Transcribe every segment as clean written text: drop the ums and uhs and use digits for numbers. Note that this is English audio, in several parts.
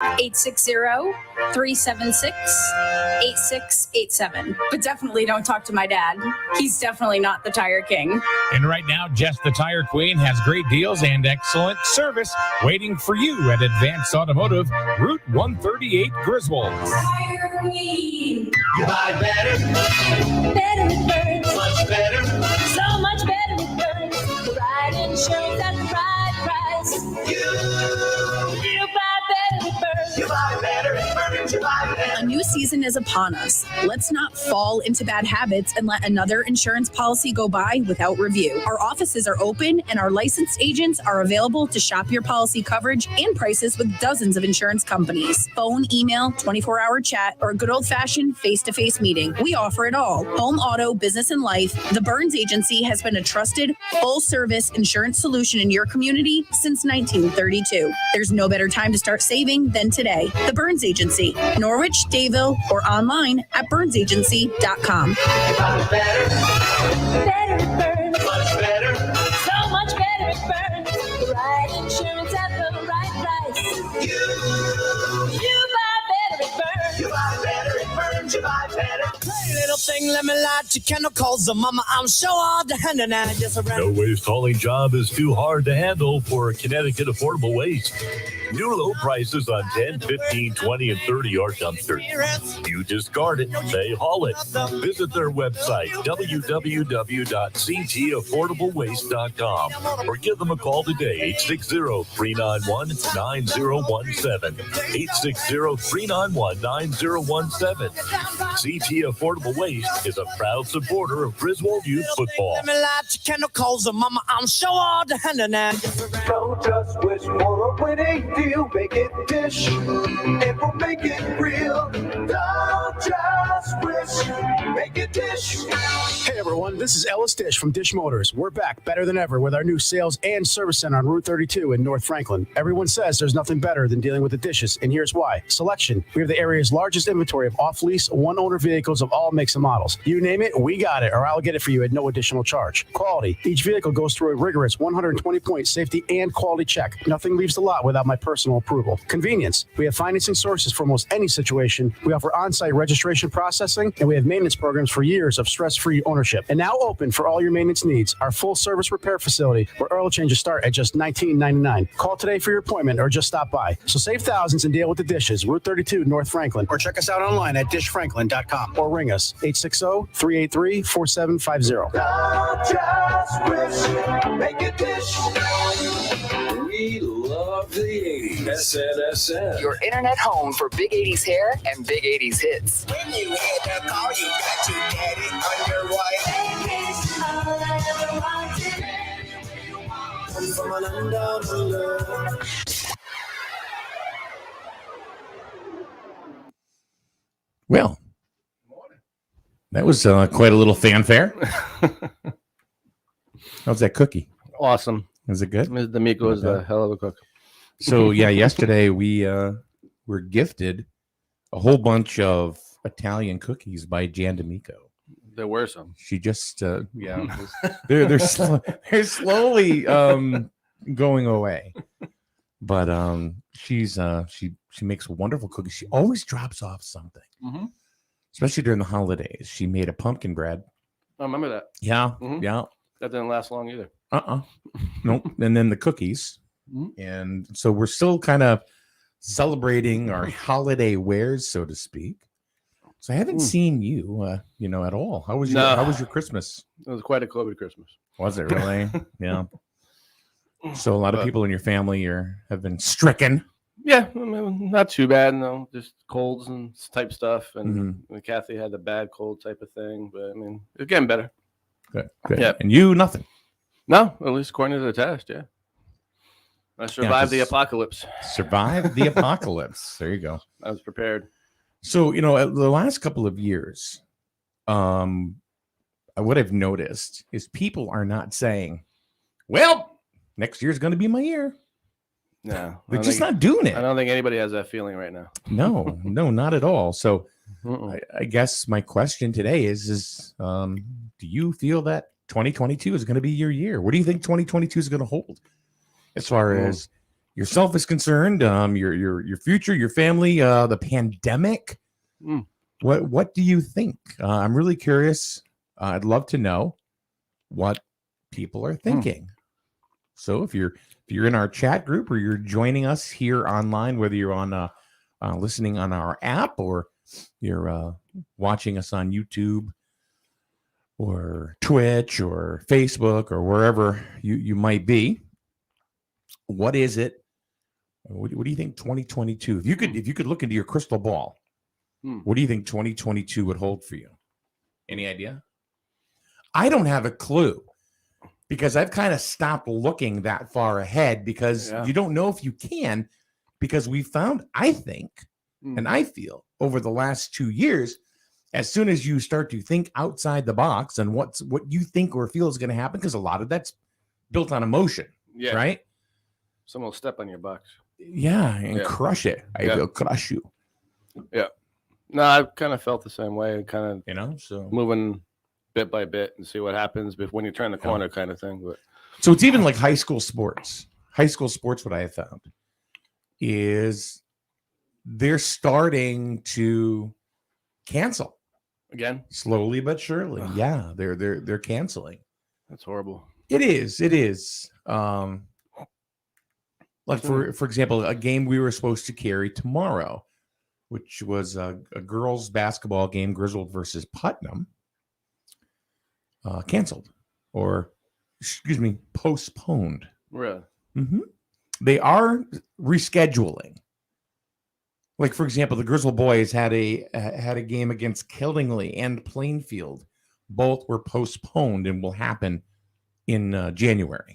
860-376-8687. But definitely don't talk to my dad. He's definitely not the Tire King. And right now, Jess the Tire Queen has great deals and excellent service waiting for you at Advanced Automotive, Route 138, Griswold. Tire Queen. You buy better. Better with Burns. Much better. So much better with Burns. The right insurance at the right price. You buy better with Burns. You buy better at Burns. You buy better. A new season is upon us. Let's not fall into bad habits and let another insurance policy go by without review. Our offices are open and our licensed agents are available to shop your policy coverage and prices with dozens of insurance companies. Phone, email, 24-hour chat, or a good old-fashioned face-to-face meeting. We offer it all. Home, auto, business, and life. The Burns Agency has been a trusted, full-service insurance solution in your community since 1932. There's no better time to start saving than today. The Burns Agency, Norwich, Dayville, or online at burnsagency.com. You buy better. Better with Burns. Much better. So much better with Burns. The right insurance at the right price. You buy better with Burns. You buy better at Burns. You buy better. Hey, little thing, let me light your chemicals. The mama, I'm sure all the hand and I just around. No waste hauling job is too hard to handle for Connecticut Affordable Waste. New low prices on 10, 15, 20, and 30-yard dumpsters. You discard it, they haul it. Visit their website, www.ctaffordablewaste.com, or give them a call today, 860-391-9017. 860-391-9017. CT Affordable Waste is a proud supporter of Griswold Youth Football. Let me light your chemicals. The mama, I'm sure all the hand and I just around. Don't just wish for a winning deal. Make it dish. It will make it real. Don't just wish. Make it dish. Hey everyone, this is Ellis Dish from Dish Motors. We're back better than ever with our new sales and service center on Route 32 in North Franklin. Everyone says there's nothing better than dealing with the dishes, and here's why. Selection. We have the area's largest inventory of off-lease, one-owner vehicles of all makes and models. You name it, we got it, or I'll get it for you at no additional charge. Quality. Each vehicle goes through a rigorous 120-point safety and quality check. Nothing leaves the lot without my personal approval. Convenience. We have financing sources for almost any situation. We offer on-site registration processing, and we have maintenance programs for years of stress-free ownership. And now open for all your maintenance needs. Our full-service repair facility, where oil changes start at just $19.99. Call today for your appointment or just stop by. So save thousands and deal with the dishes. Route 32, North Franklin. Or check us out online at dishfranklin.com. Or ring us, 860-383-4750. Don't just wish. Make it dish. We love the 80s. SNSN. Your internet home for big 80s hair and big 80s hits. When you hear the call, you got to get it underway. All I ever wanted. From an under. Well, that was quite a little fanfare. How's that cookie? Awesome. Is it good? Ms. D'Amico is a hell of a cook. So, yeah, yesterday we were gifted a whole bunch of Italian cookies by Jan D'Amico. There were some. She just, they're slowly going away. But she makes wonderful cookies. She always drops off something, especially during the holidays. She made a pumpkin bread. I remember that. Yeah, Mhm. yeah. That didn't last long either. Nope. And then the cookies. And so we're still kind of celebrating our holiday wares, so to speak. So I haven't seen you, at all. How was your Christmas? It was quite a COVID Christmas. Was it really? Yeah. So a lot of people in your family have been stricken. Yeah, I mean, not too bad. No, just colds and type stuff. And Kathy had the bad cold type of thing. But I mean, it's getting better. Good. Good. Yeah. And you, nothing. No, at least according to the test. Yeah. I survived the apocalypse. Survived the apocalypse. There you go. I was prepared. So, the last couple of years, what I've noticed is people are not saying, well, next year's going to be my year. No. They're just not doing it. I don't think anybody has that feeling right now. No, not at all. So I guess my question today is do you feel that 2022 is going to be your year? What do you think 2022 is going to hold as far as, yourself is concerned, your future, your family, the pandemic. What do you think? I'm really curious. I'd love to know what people are thinking. So if you're in our chat group or you're joining us here online, whether you're on listening on our app or you're watching us on YouTube or Twitch or Facebook or wherever you might be, what is it? What do you think 2022? If you could look into your crystal ball, what do you think 2022 would hold for you? Any idea? I don't have a clue because I've kind of stopped looking that far ahead because you don't know if you can, because we found, I think, and I feel over the last 2 years, as soon as you start to think outside the box and what you think or feel is going to happen, because a lot of that's built on emotion, right? Someone will step on your box. Yeah, and crush it. I will crush you. Yeah. No, I've kind of felt the same way, kind of, so moving bit by bit and see what happens when you turn the corner, kind of thing. But so it's even like high school sports. High school sports, what I have found is they're starting to cancel again, slowly but surely. Yeah, they're canceling. That's horrible. It is. Like for example, a game we were supposed to carry tomorrow, which was a girls' basketball game, Griswold versus Putnam, canceled, or postponed. Really? Mm-hmm. They are rescheduling. Like for example, the Griswold boys had a game against Killingly and Plainfield. Both were postponed and will happen in January.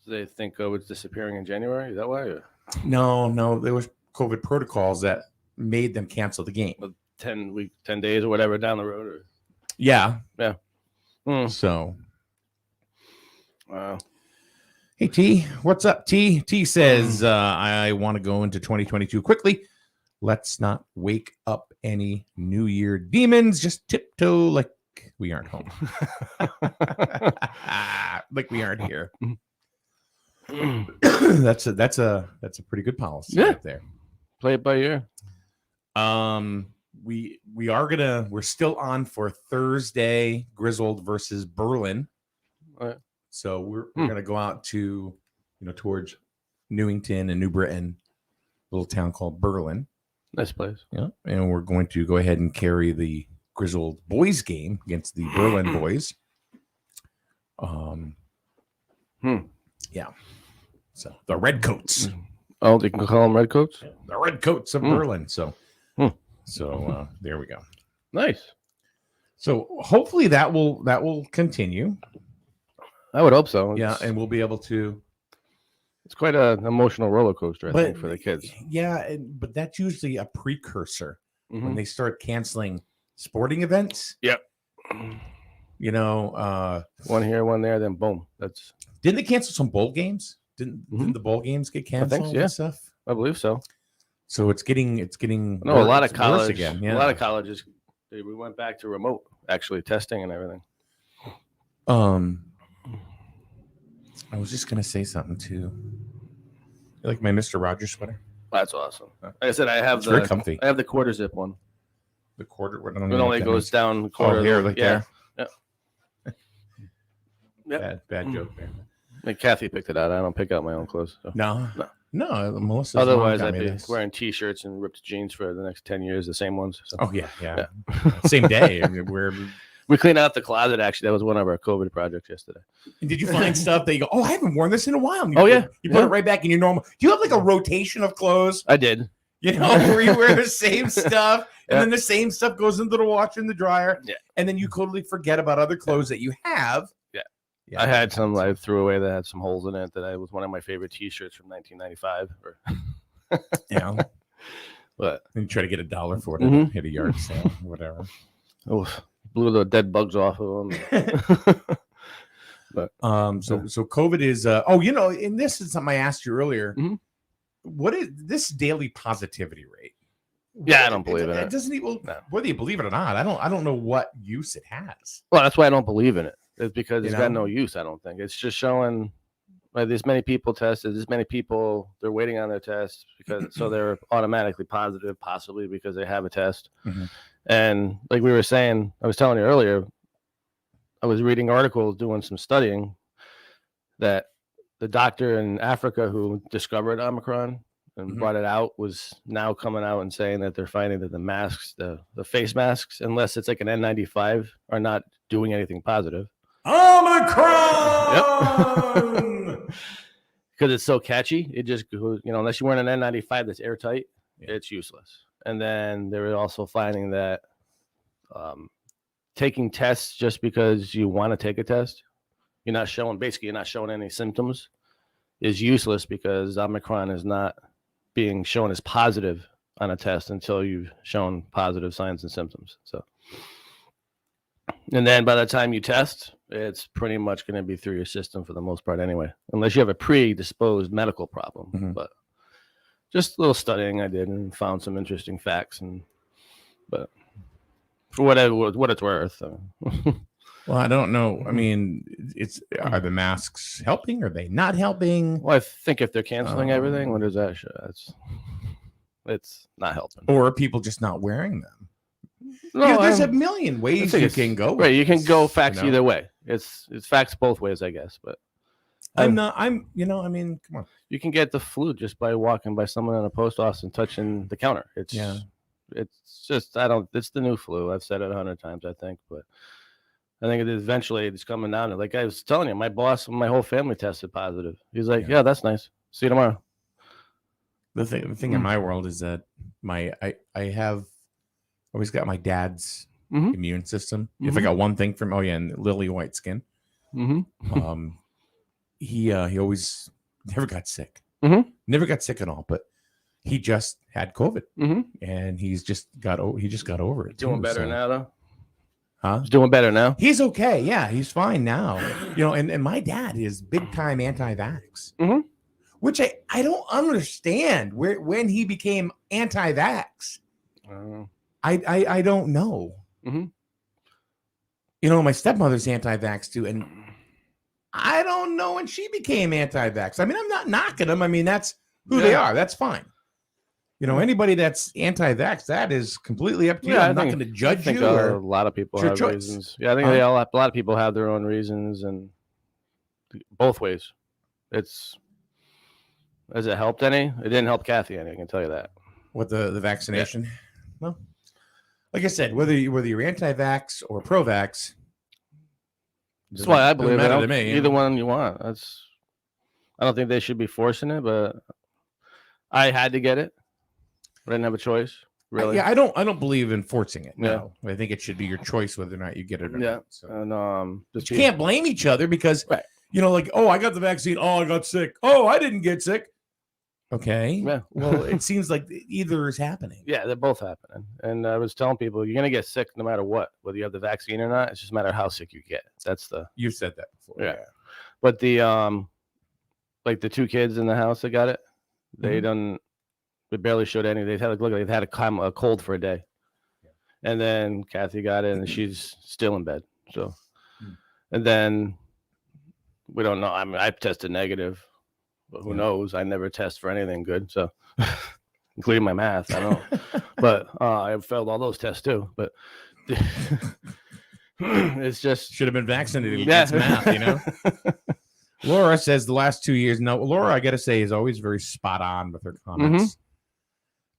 So they think COVID's disappearing in January? Is that why? Or? No, there was COVID protocols that made them cancel the game. 10 days or whatever down the road. Or... Yeah. Mm. So. Wow. Hey, T. What's up, T? T says, I want to go into 2022 quickly. Let's not wake up any New Year demons. Just tiptoe like we aren't home. Like we aren't here. That's a pretty good policy right there. Play it by ear. We're still on for Thursday, Griswold versus Berlin. All right. So we're gonna go out to towards Newington and New Britain, a little town called Berlin. Nice place. Yeah. And we're going to go ahead and carry the Griswold boys game against the Berlin boys. Yeah. So the Redcoats. Oh, they can call them Redcoats? The Redcoats of Berlin. So there we go. Nice. So hopefully that will continue. I would hope so. Yeah, and we'll be able to. It's quite an emotional roller coaster, I think, for the kids. Yeah, but that's usually a precursor when they start canceling sporting events. Yep. One here, one there, then boom. Didn't they cancel some bowl games? Didn't the bowl games get canceled? I think, and stuff? I believe so. So it's getting. No, a lot of college again. Yeah. A lot of colleges. We went back to remote actually testing and everything. I was just gonna say something too. You like my Mr. Rogers sweater? That's awesome. Like I said, I have very comfy. I have the quarter zip one. The quarter. It only goes down the quarter. Oh, here, like there. Yep. Bad joke there. And Kathy picked it out. I don't pick out my own clothes. So. No. Melissa. Otherwise, I'd be wearing T-shirts and ripped jeans for the next 10 years, the same ones. So. Oh yeah. Same day. We cleaned out the closet. Actually, that was one of our COVID projects yesterday. And did you find stuff that you go, I haven't worn this in a while? And you put it right back in your normal. Do you have like a rotation of clothes? I did. Where you wear the same stuff, and then the same stuff goes into the washer and the dryer, and then you totally forget about other clothes that you have. I had some I threw away that had some holes in it. That was one of my favorite T-shirts from 1995. But then you try to get $1 for it, hit a yard sale, whatever. Oh, blew the dead bugs off of them. But so COVID is. And this is something I asked you earlier. What is this daily positivity rate? Yeah, I don't believe in it. It doesn't even whether you believe it or not. I don't know what use it has. Well, that's why I don't believe in it. It's because it's got no use. I don't think it's just showing Right, there's many people tested. There's many people they're waiting on their test because so they're automatically positive, possibly because they have a test. And like we were saying, I was telling you earlier, I was reading articles, doing some studying that the doctor in Africa who discovered Omicron and brought it out was now coming out and saying that they're finding that the masks, the face masks, unless it's like an N95, are not doing anything positive. Omicron. Because it's so catchy, it just goes, unless you're wearing an N95 that's airtight, it's useless. And then they were also finding that taking tests just because you want to take a test, you're not showing any symptoms, is useless because Omicron is not being shown as positive on a test until you've shown positive signs and symptoms. So, and then by the time you test, it's pretty much going to be through your system for the most part anyway, unless you have a predisposed medical problem. But just a little studying I did and found some interesting facts. But for what it's worth. Well, I don't know. I mean, are the masks helping? Are they not helping? Well, I think if they're canceling everything, what does that show? It's not helping. Or are people just not wearing them? No, there's a million ways you can go. Right, you can go facts either way. It's facts both ways, I guess. But I mean, come on. You can get the flu just by walking by someone in a post office and touching the counter. It's just it's the new flu. I've said it 100 times, I think, but I think eventually it's coming down. Like I was telling you, my boss, my whole family tested positive. He's like, yeah that's nice. See you tomorrow. The thing in my world is that I have always got my dad's immune system. If I got one thing from and lily white skin. He always never got sick. Never got sick at all, but he just had COVID, and he just got over it. Doing better now, though. Huh? He's doing better now. He's okay. Yeah, he's fine now. And my dad is big time anti-vax, which I don't understand when he became anti-vax. I don't know. My stepmother's anti-vax too, and I don't know when she became anti-vax. I mean, I'm not knocking them. I mean, that's who they are. That's fine. Anybody that's anti-vax, that is completely up to you. I'm not going to judge you. A lot of people have reasons. Yeah, I think a lot of people have their own reasons, and both ways. Has it helped any? It didn't help Kathy any. I can tell you that. What the vaccination? Yeah. Well, like I said, whether you're anti-vax or pro-vax, that's why I believe it. To me, either one you want. I don't think they should be forcing it, but I had to get it. I didn't have a choice, really. I don't believe in forcing it. No, I think it should be your choice whether or not you get it or not. So. And you can't blame each other because I got the vaccine. Oh, I got sick. Oh, I didn't get sick. Okay. Yeah. Well, it seems like either is happening. Yeah, they're both happening. And I was telling people you're gonna get sick no matter what, whether you have the vaccine or not. It's just a matter of how sick you get. You've said that before. Yeah. But the like the two kids in the house that got it, they barely showed any. They've had a cold for a day, and then Kathy got it, and she's still in bed. So, and then we don't know. I mean, I've tested negative, but who knows? I never test for anything good, so including my math. I don't know, but I failed all those tests too. But it's just should have been vaccinated against math, Laura says the last 2 years. No, Laura, I got to say, is always very spot on with her comments.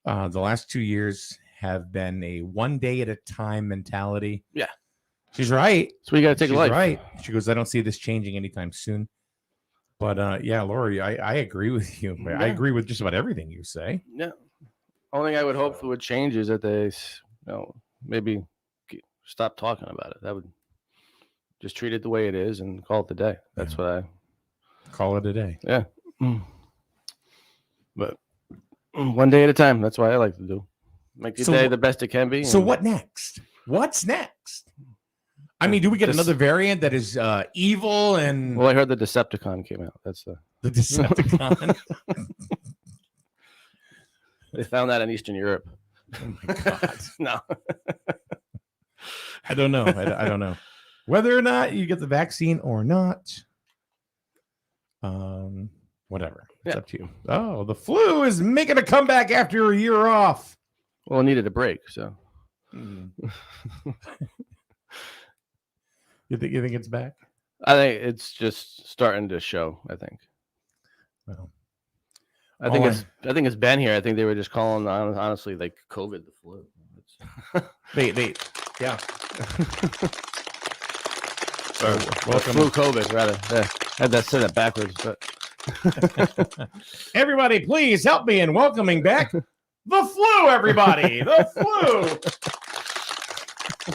The last 2 years have been a one day at a time mentality. Yeah. She's right. So we got to take a life. Right. She goes, I don't see this changing anytime soon. But Laura, I agree with you. I agree with just about everything you say. Yeah. Only thing I would hope would change is that they, maybe stop talking about it. That would just treat it the way it is and call it the day. That's what I call it a day. Yeah. But one day at a time. That's what I like to do. Make your day the best it can be. So what next? What's next? I mean, do we get another variant that is evil and? Well, I heard the Decepticon came out. That's the Decepticon. They found that in Eastern Europe. Oh my God! No, I don't know. I don't know whether or not you get the vaccine or not. Whatever. It's Yeah. up to you. Oh, the flu is making a comeback after a year off. Well, it needed a break, so. You think it's back? I think it's just starting to show. I think. Well, I think it's been here. I think they were just calling honestly like COVID the flu. yeah. Welcome. Flu COVID rather. Yeah. I had that said it backwards, but Everybody, please help me in welcoming back the flu. Everybody, the flu.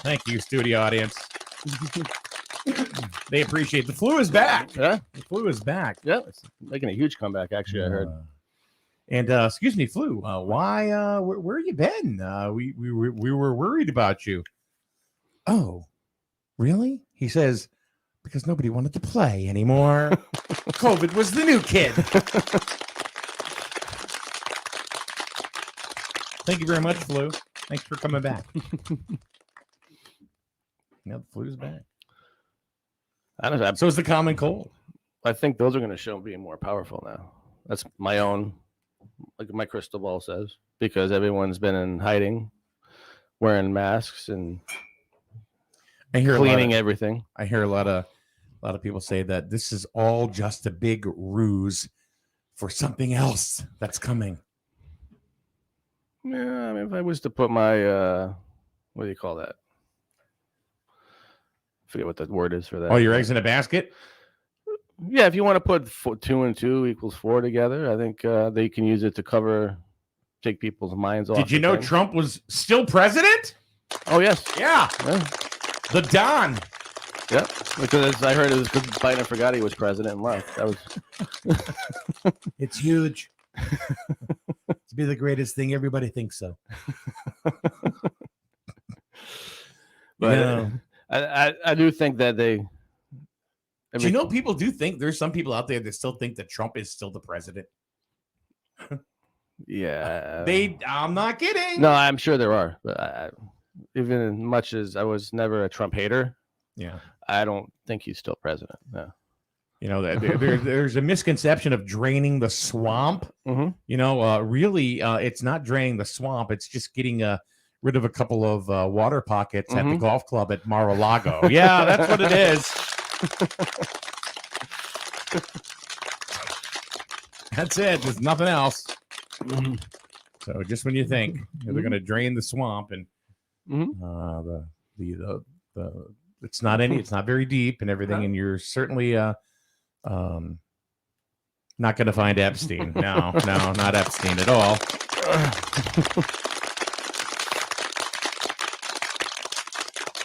Thank you, studio audience. They appreciate the flu is back. Yeah, the flu is back. Yeah, it's making a huge comeback. Actually, I heard. And excuse me, flu. Why? Where you been? We were worried about you. Oh, really? He says because nobody wanted to play anymore. COVID was the new kid. Thank you very much, flu. Thanks for coming back. Now the flu's back. So is the common cold. I think those are going to show being more powerful now. That's my own, like my crystal ball says, because everyone's been in hiding, wearing masks and cleaning everything. I hear a lot of people say that this is all just a big ruse for something else that's coming. Yeah, I mean, if I was to put my what do you call that? I forget what the word is for that. Oh, your eggs in a basket? Yeah, if you want to put 2 and 2 equals 4 together, I think they can use it to take people's minds off. Did you know Trump was still president? Oh, yes. Yeah. The Don. Yep. Because I heard it was because Biden forgot he was president and left. That was. It's huge. To be the greatest thing, everybody thinks so. But I do think that they. Do you know people do think there's some people out there that still think that Trump is still the president? Yeah. I'm not kidding. No, I'm sure there are. But even as much as I was never a Trump hater, yeah, I don't think he's still president. Yeah. You know, there's a misconception of draining the swamp. Mm-hmm. You know, really, it's not draining the swamp. It's just getting rid of a couple of water pockets at the golf club at Mar-a-Lago. Yeah, that's what it is. That's it. There's nothing else. So just when you think they're going to drain the swamp and the it's not very deep and everything, and you're certainly not going to find Epstein. No, not Epstein at all.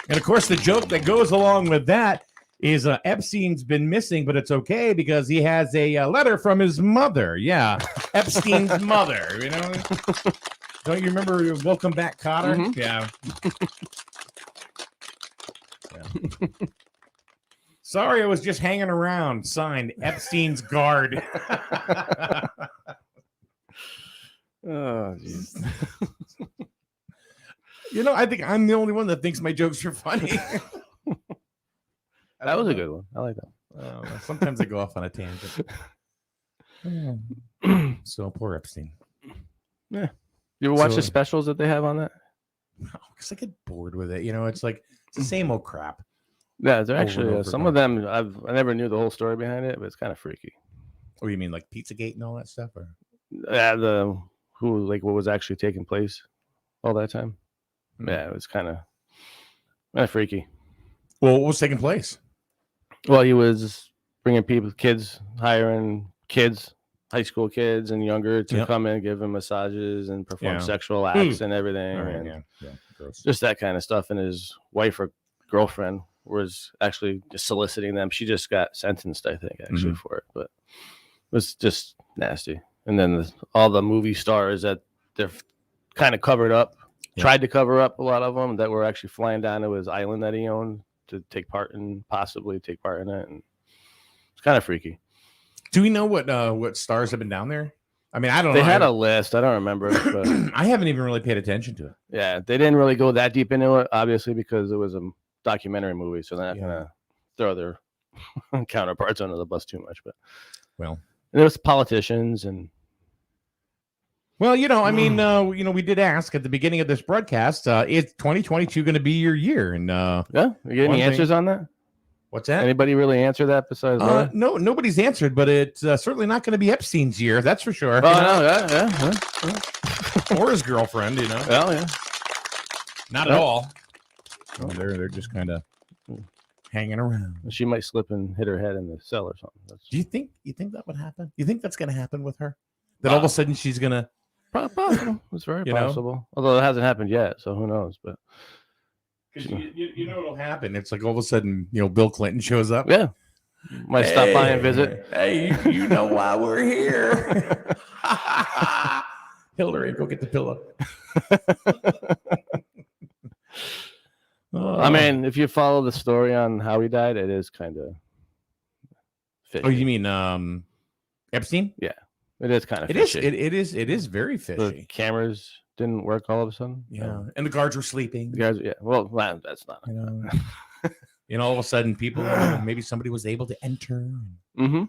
And of course, the joke that goes along with that is Epstein's been missing, but it's okay because he has a letter from his mother. Yeah, Epstein's mother. You know, don't you remember Welcome Back, Kotter? Mm-hmm. Yeah. Sorry, I was just hanging around. Signed, Epstein's guard. Oh, geez. You know, I think I'm the only one that thinks my jokes are funny. That was a good one. I like that. Sometimes I go off on a tangent. So poor Epstein. Yeah. You ever watch the specials that they have on that? No, because I get bored with it. You know, it's like it's the same old crap. Yeah, they're actually some of them. I never knew the whole story behind it, but it's kind of freaky. Oh, you mean like Pizzagate and all that stuff, or what was actually taking place all that time? Yeah, it was kind of freaky. Well, what was taking place? Well, he was bringing hiring kids, high school kids and younger to come in and give him massages and perform sexual acts and everything. Right, and gross. just that kind of stuff. And his wife or girlfriend was actually just soliciting them. She just got sentenced, I think, actually for it. But it was just nasty. And then all the movie stars that they're kind of covered up, tried to cover up a lot of them that were actually flying down to his island that he owned to possibly take part in it. And it's kind of freaky. Do we know what stars have been down there? I mean, I don't know. They had a list. I don't remember. But I haven't even really paid attention to it. Yeah, they didn't really go that deep into it, obviously, because it was a documentary movie. So they're not going to throw their counterparts under the bus too much. But Well, and there's politicians and. Well, I mean, we did ask at the beginning of this broadcast, is 2022 going to be your year? And yeah, you get any answers on that? What's that? Anybody really answer that besides? No, nobody's answered, but it's certainly not going to be Epstein's year. That's for sure. Oh no, yeah. Or his girlfriend, Well, yeah. Not at all. Oh, they're just kind of hanging around. She might slip and hit her head in the cell or something. Do you think that would happen? You think that's going to happen with her? That all of a sudden she's going to. Possible. It's very possible. Although it hasn't happened yet, so who knows? But because what'll happen? It's like all of a sudden, Bill Clinton shows up. Yeah, might stop by and visit. Hey, you know why we're here? Hillary, go get the pillow. I mean, if you follow the story on how he died, it is kind of. Oh, you mean Epstein? Yeah. It is kind of fishy. It is very fishy. The cameras didn't work all of a sudden. Yeah. And the guards were sleeping. The guards, yeah. Well, that's not. All of a sudden people maybe somebody was able to enter. Mm-hmm.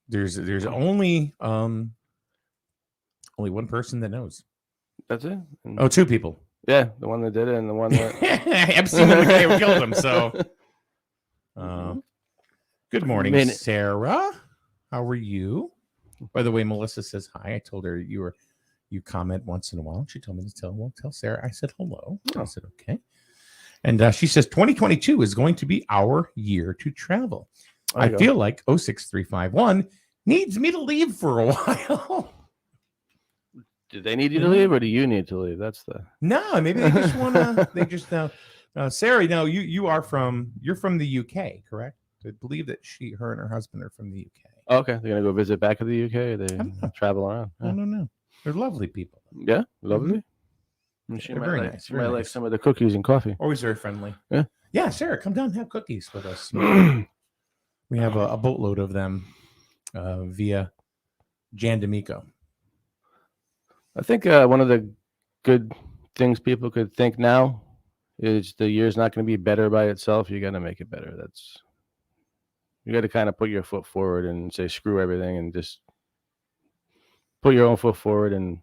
There's only one person that knows. That's it. Oh, two people. Yeah, the one that did it and the one that Epstein and the guy who killed him. So good morning, Sarah. How are you? By the way, Melissa says hi. I told her you comment once in a while. She told me to tell Sarah. I said hello. I said okay. And she says 2022 is going to be our year to travel. I feel like 06351 needs me to leave for a while. Do they need you to leave, or do you need to leave? That's the no. Maybe they just want to. They just Sarah. No, you're from the UK, correct? I believe that her and her husband are from the UK. Okay, they're gonna go visit back of the UK. Or they travel around. I don't know. They're lovely people. Yeah, lovely. Mm-hmm. She might very like, nice. She might like some of the cookies and coffee. Always very friendly. Yeah, Sarah, come down and have cookies with us. We have a boatload of them via Jan D'Amico. I think one of the good things people could think now is the year's not going to be better by itself. You got to make it better. You got to kind of put your foot forward and say screw everything and just put your own foot forward and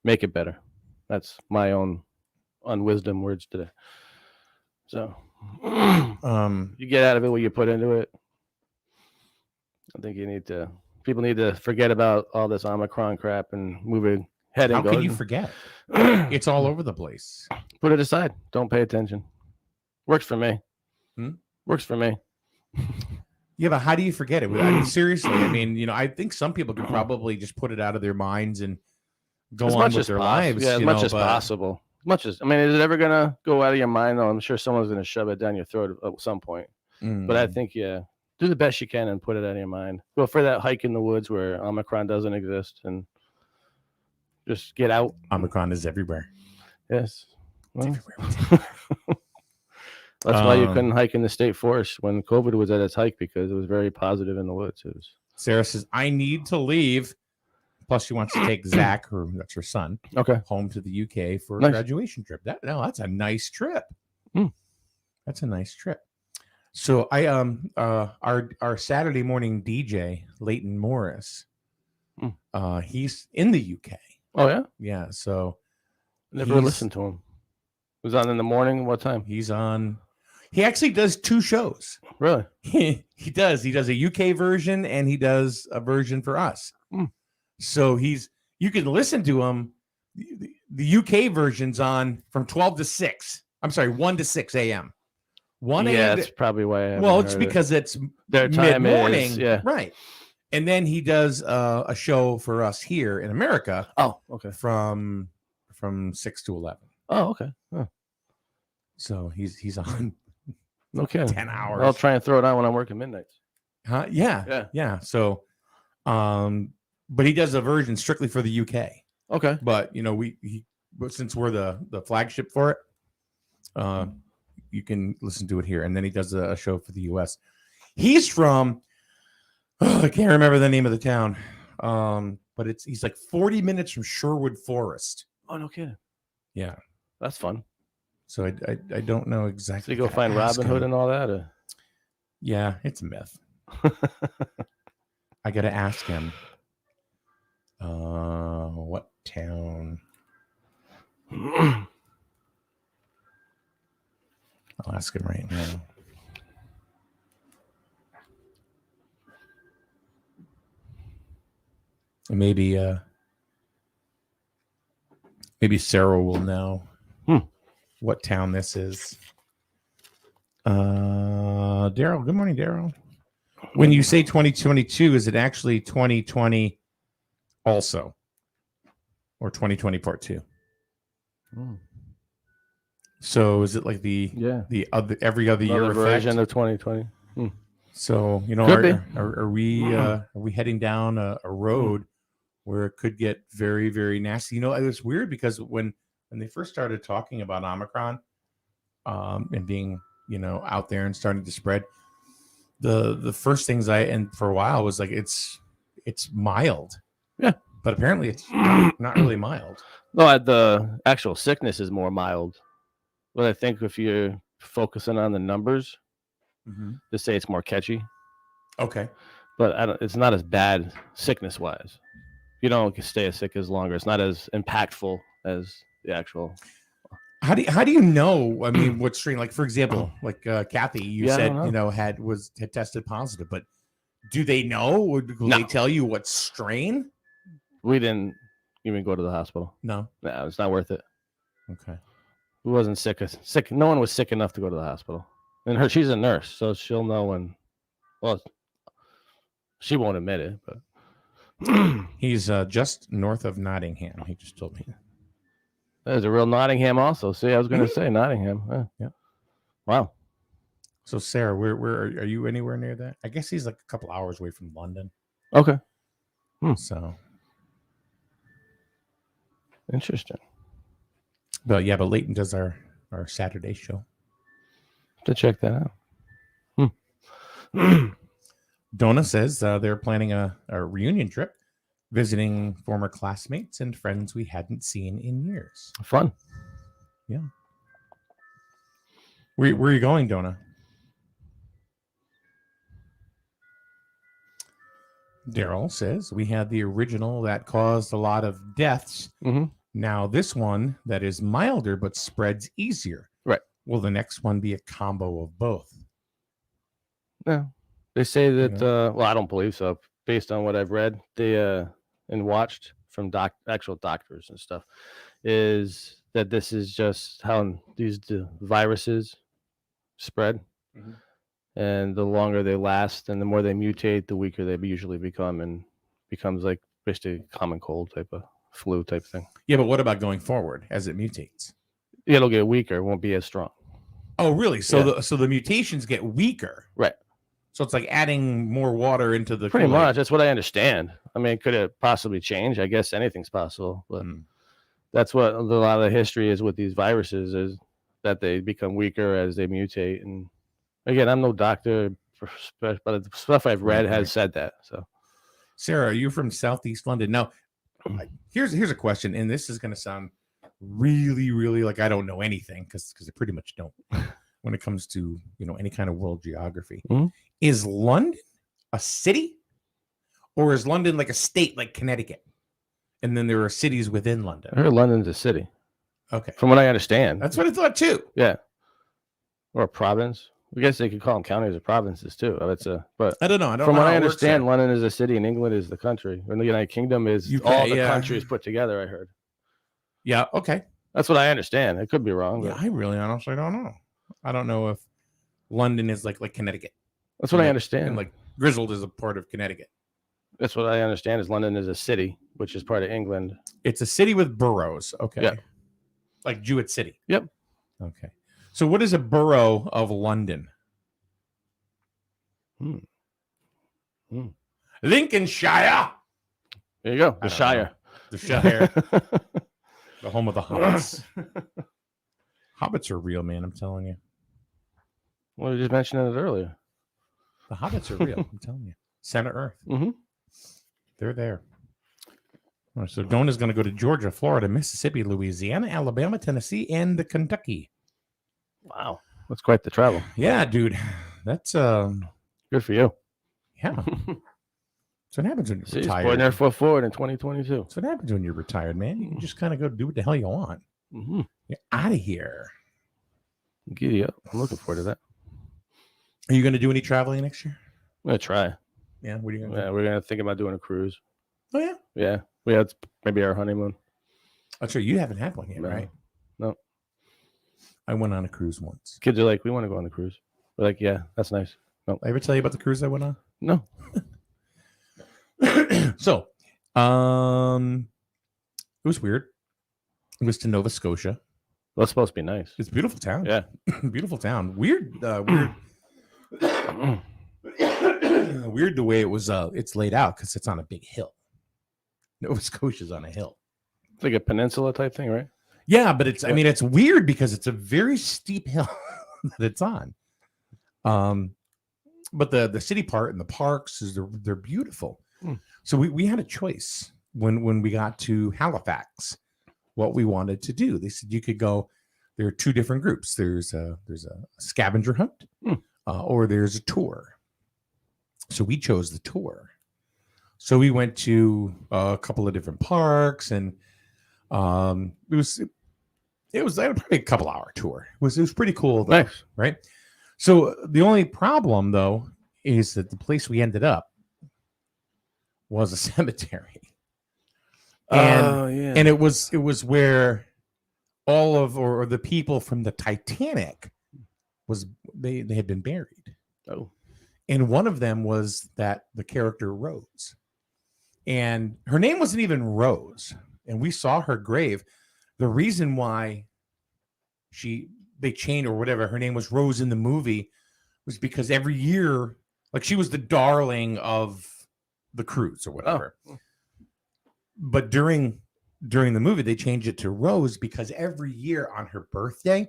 make it better. That's my own unwisdom words today. So you get out of it what you put into it. I think people need to forget about all this Omicron crap and move ahead. How can you forget? It's all over the place. Put it aside. Don't pay attention. Works for me. Works for me. Yeah, but how do you forget it? I mean, seriously. I mean, I think some people could probably just put it out of their minds and go on with their lives. Yeah, as much as possible. Is it ever gonna go out of your mind? Though I'm sure someone's gonna shove it down your throat at some point. But I think do the best you can and put it out of your mind. Go for that hike in the woods where Omicron doesn't exist and just get out. Omicron is everywhere. Yes. It's everywhere. That's why you couldn't hike in the state forest when COVID was at its hike, because it was very positive in the woods. Sarah says, I need to leave. Plus, she wants to take Zach, that's her son, home to the UK for a graduation trip. That's a nice trip. That's a nice trip. So our Saturday morning DJ, Leighton Morris, he's in the UK. Oh, yeah? Yeah. So never listened to him. He was on in the morning. What time? He actually does two shows. Really? He does. He does a UK version and he does a version for us. So you can listen to him. The UK version's on from 12 to 6. I'm sorry, 1 to 6 a.m. 1 a.m. Yeah, that's probably why. It's because it's their time mid-morning. Yeah. Right. And then he does a show for us here in America. Oh, okay. From 6 to 11. Oh, okay. Oh. So he's on. Okay. 10 hours. I'll try and throw it on when I'm working midnights. Huh? Yeah. So, but he does a version strictly for the UK. Okay. But since we're the flagship for it, you can listen to it here. And then he does a show for the US. He's from, I can't remember the name of the town. But he's like 40 minutes from Sherwood Forest. Oh, no kidding. Yeah. That's fun. So I don't know exactly. So you go find Robin Hood and all that? Yeah, it's a myth. I got to ask him. What town? I'll ask him right now. Maybe Sarah will know what town this is. Daryl, good morning, Daryl. When you say 2022, is it actually 2020 also? Or 2020 part 2? So is it like the other every other year version effect? of 2020? So, you know, are we heading down a road where it could get very, very nasty? You know, it's weird because when they first started talking about Omicron and being, you know, out there and starting to spread, the first things and for a while was like it's mild. Yeah. But apparently it's not really mild. No, the actual sickness is more mild. But I think if you're focusing on the numbers, to say it's more catchy. Okay. But it's not as bad sickness-wise. You don't stay as sick as longer. It's not as impactful as the actual. How do you know? I mean, what strain? Like, for example, like Kathy, you said, you know, had tested positive, but do they know? Will they tell you what strain? We didn't even go to the hospital. No, it's not worth it. Okay. We wasn't sick. No one was sick enough to go to the hospital. And she's a nurse, so she'll know when. Well, she won't admit it, but he's just north of Nottingham. He just told me. There's a real Nottingham also. See, I was going to say Nottingham. Yeah. Wow. So, Sarah, where are you anywhere near that? I guess he's like a couple hours away from London. Okay. So. Interesting. But yeah, Leighton does our Saturday show. To check that out. Donna says they're planning a reunion trip, visiting former classmates and friends we hadn't seen in years. Fun. Yeah. Where are you going, Donna? Daryl says we had the original that caused a lot of deaths. Now this one that is milder but spreads easier. Right. Will the next one be a combo of both? No. They say that, well, I don't believe so. Based on what I've read and watched from actual doctors and stuff, is that this is just how the viruses spread. And the longer they last and the more they mutate, the weaker they usually become, and becomes like basically a common cold type of flu type thing. Yeah, but what about going forward as it mutates? It'll get weaker. It won't be as strong. Oh, really? So the mutations get weaker. Right. So it's like adding more water into the Pretty Kool-Aid. much. That's what I understand. I mean, could it possibly change? I guess anything's possible, but that's what a lot of the history is with these viruses, is that they become weaker as they mutate. And again, I'm no doctor, but the stuff I've read has said that. So, Sarah, are you from Southeast London? Now, here's a question, and this is going to sound really, really like I don't know anything, because I pretty much don't when it comes to, you know, any kind of world geography. Is London a city, or is London like a state, like Connecticut, and then there are cities within London? I heard London's a city. Okay, from what I understand, that's what I thought too. Yeah, or a province. I guess they could call them counties or provinces too. But I don't know. From what I understand, London is a city and England is the country. And the United Kingdom is all the countries put together, I heard. Yeah, okay. That's what I understand. I could be wrong. Yeah, I really honestly don't know. I don't know if London is like Connecticut. That's what I understand. And like Grizzled is a part of Connecticut. That's what I understand, is London is a city, which is part of England. It's a city with boroughs. Okay. Yeah. Like Jewett City. Yep. Okay. So what is a borough of London? Lincolnshire. There you go. The Shire. The Shire. The home of the hobbits. Hobbits are real, man. I'm telling you. Well, you just mentioned it earlier. The hobbits are real. I'm telling you. Center Earth. They're there. All right, so Donna's going to go to Georgia, Florida, Mississippi, Louisiana, Alabama, Tennessee, and Kentucky. Wow. That's quite the travel. Yeah, dude. That's good for you. Yeah. So what happens when you're See, retired? putting their foot forward in 2022. That's what happens when you're retired, man. You can just kind of go do what the hell you want. Mm-hmm. You're out of here. Giddy up. I'm looking forward to that. Are you going to do any traveling next year? I'm going to try. Yeah. What are you going to Yeah, we're going to think about doing a cruise. do? Oh, yeah. Yeah. We had maybe our honeymoon. That's right. You haven't had one yet, No. right? No. I went on a cruise once. Kids are like, we want to go on the cruise. We're like, yeah, that's nice. No. I ever tell you about the cruise I went on? No. So, it was weird. It was to Nova Scotia. Well, it's supposed to be nice. It's a beautiful town. Yeah. Beautiful town. Weird. Weird the way it was. It's laid out because it's on a big hill. Nova Scotia's on a hill. It's like a peninsula type thing, right? Yeah, but it's. I mean, it's weird because it's a very steep hill that it's on. But the city part and the parks they're beautiful. So we had a choice when we got to Halifax, what we wanted to do. They said you could go. There are two different groups. There's a scavenger hunt, or there's a tour. So we chose the tour. So we went to a couple of different parks, and it was probably a couple hour tour. It was pretty cool, though, Nice. right? So the only problem though is that the place we ended up was a cemetery, and it was where all of or the people from the Titanic was they had been buried. Oh. And one of them was the character Rose. And her name wasn't even Rose. And we saw her grave. The reason why they changed or whatever, her name was Rose in the movie, was because every year, like she was the darling of the cruise or whatever. Oh. But during the movie, they changed it to Rose because every year on her birthday,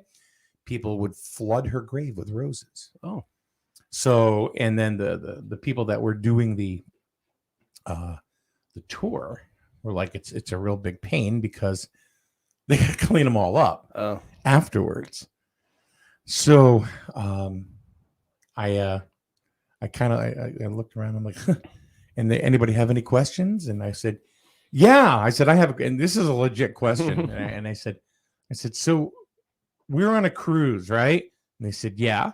people would flood her grave with roses. Oh. So, and then the people that were doing the tour were like, it's a real big pain because they got to clean them all up afterwards. So, I looked around. I'm like, and anybody have any questions? And I said, yeah. I said, I have, and this is a legit question. and I said, so we're on a cruise, right? And they said, yeah.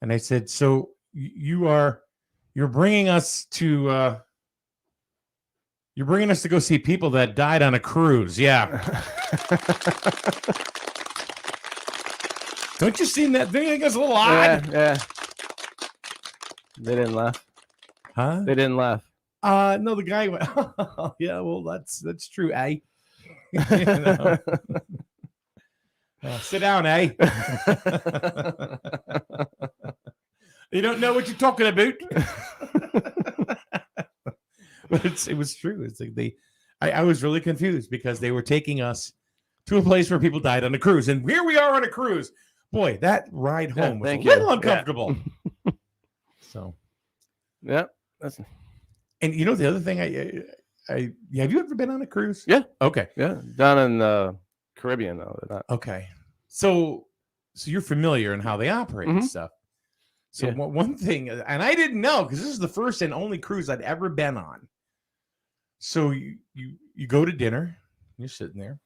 And I said, so you're bringing us to go see people that died on a cruise. Yeah. Don't you see that thing? I think it's a little odd. Yeah. They didn't laugh. Huh? They didn't laugh. No, the guy went, oh, yeah, well, that's true, eh? You know? Sit down, eh? You don't know what you're talking about. But it was true. It's like I was really confused because they were taking us to a place where people died on a cruise, and here we are on a cruise. Boy, that ride home was a little uncomfortable. Yeah. So, yeah, and you know the other thing, I have you ever been on a cruise? Yeah. Okay. Yeah, down in the Caribbean though. Okay. So you're familiar in how they operate and stuff. So one thing, and I didn't know because this is the first and only cruise I'd ever been on. So you go to dinner, you're sitting there,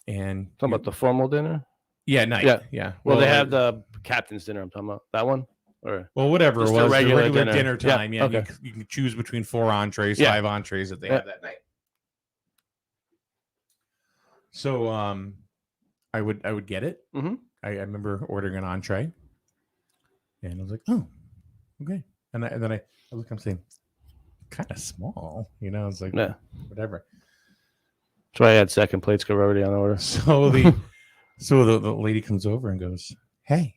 and talking about the formal dinner. Yeah, night. Yeah. Well, they have the captain's dinner. I'm talking about that one, or whatever it was, the regular dinner time. Yeah. Okay. You can choose between 4 entrees, 5 entrees that they have that night. So I would get it. I remember ordering an entree, and I was like, oh, okay. And then I look, I'm saying, kind of small, you know. It's like, whatever. That's why I had second plates go already on order. So the lady comes over and goes, hey,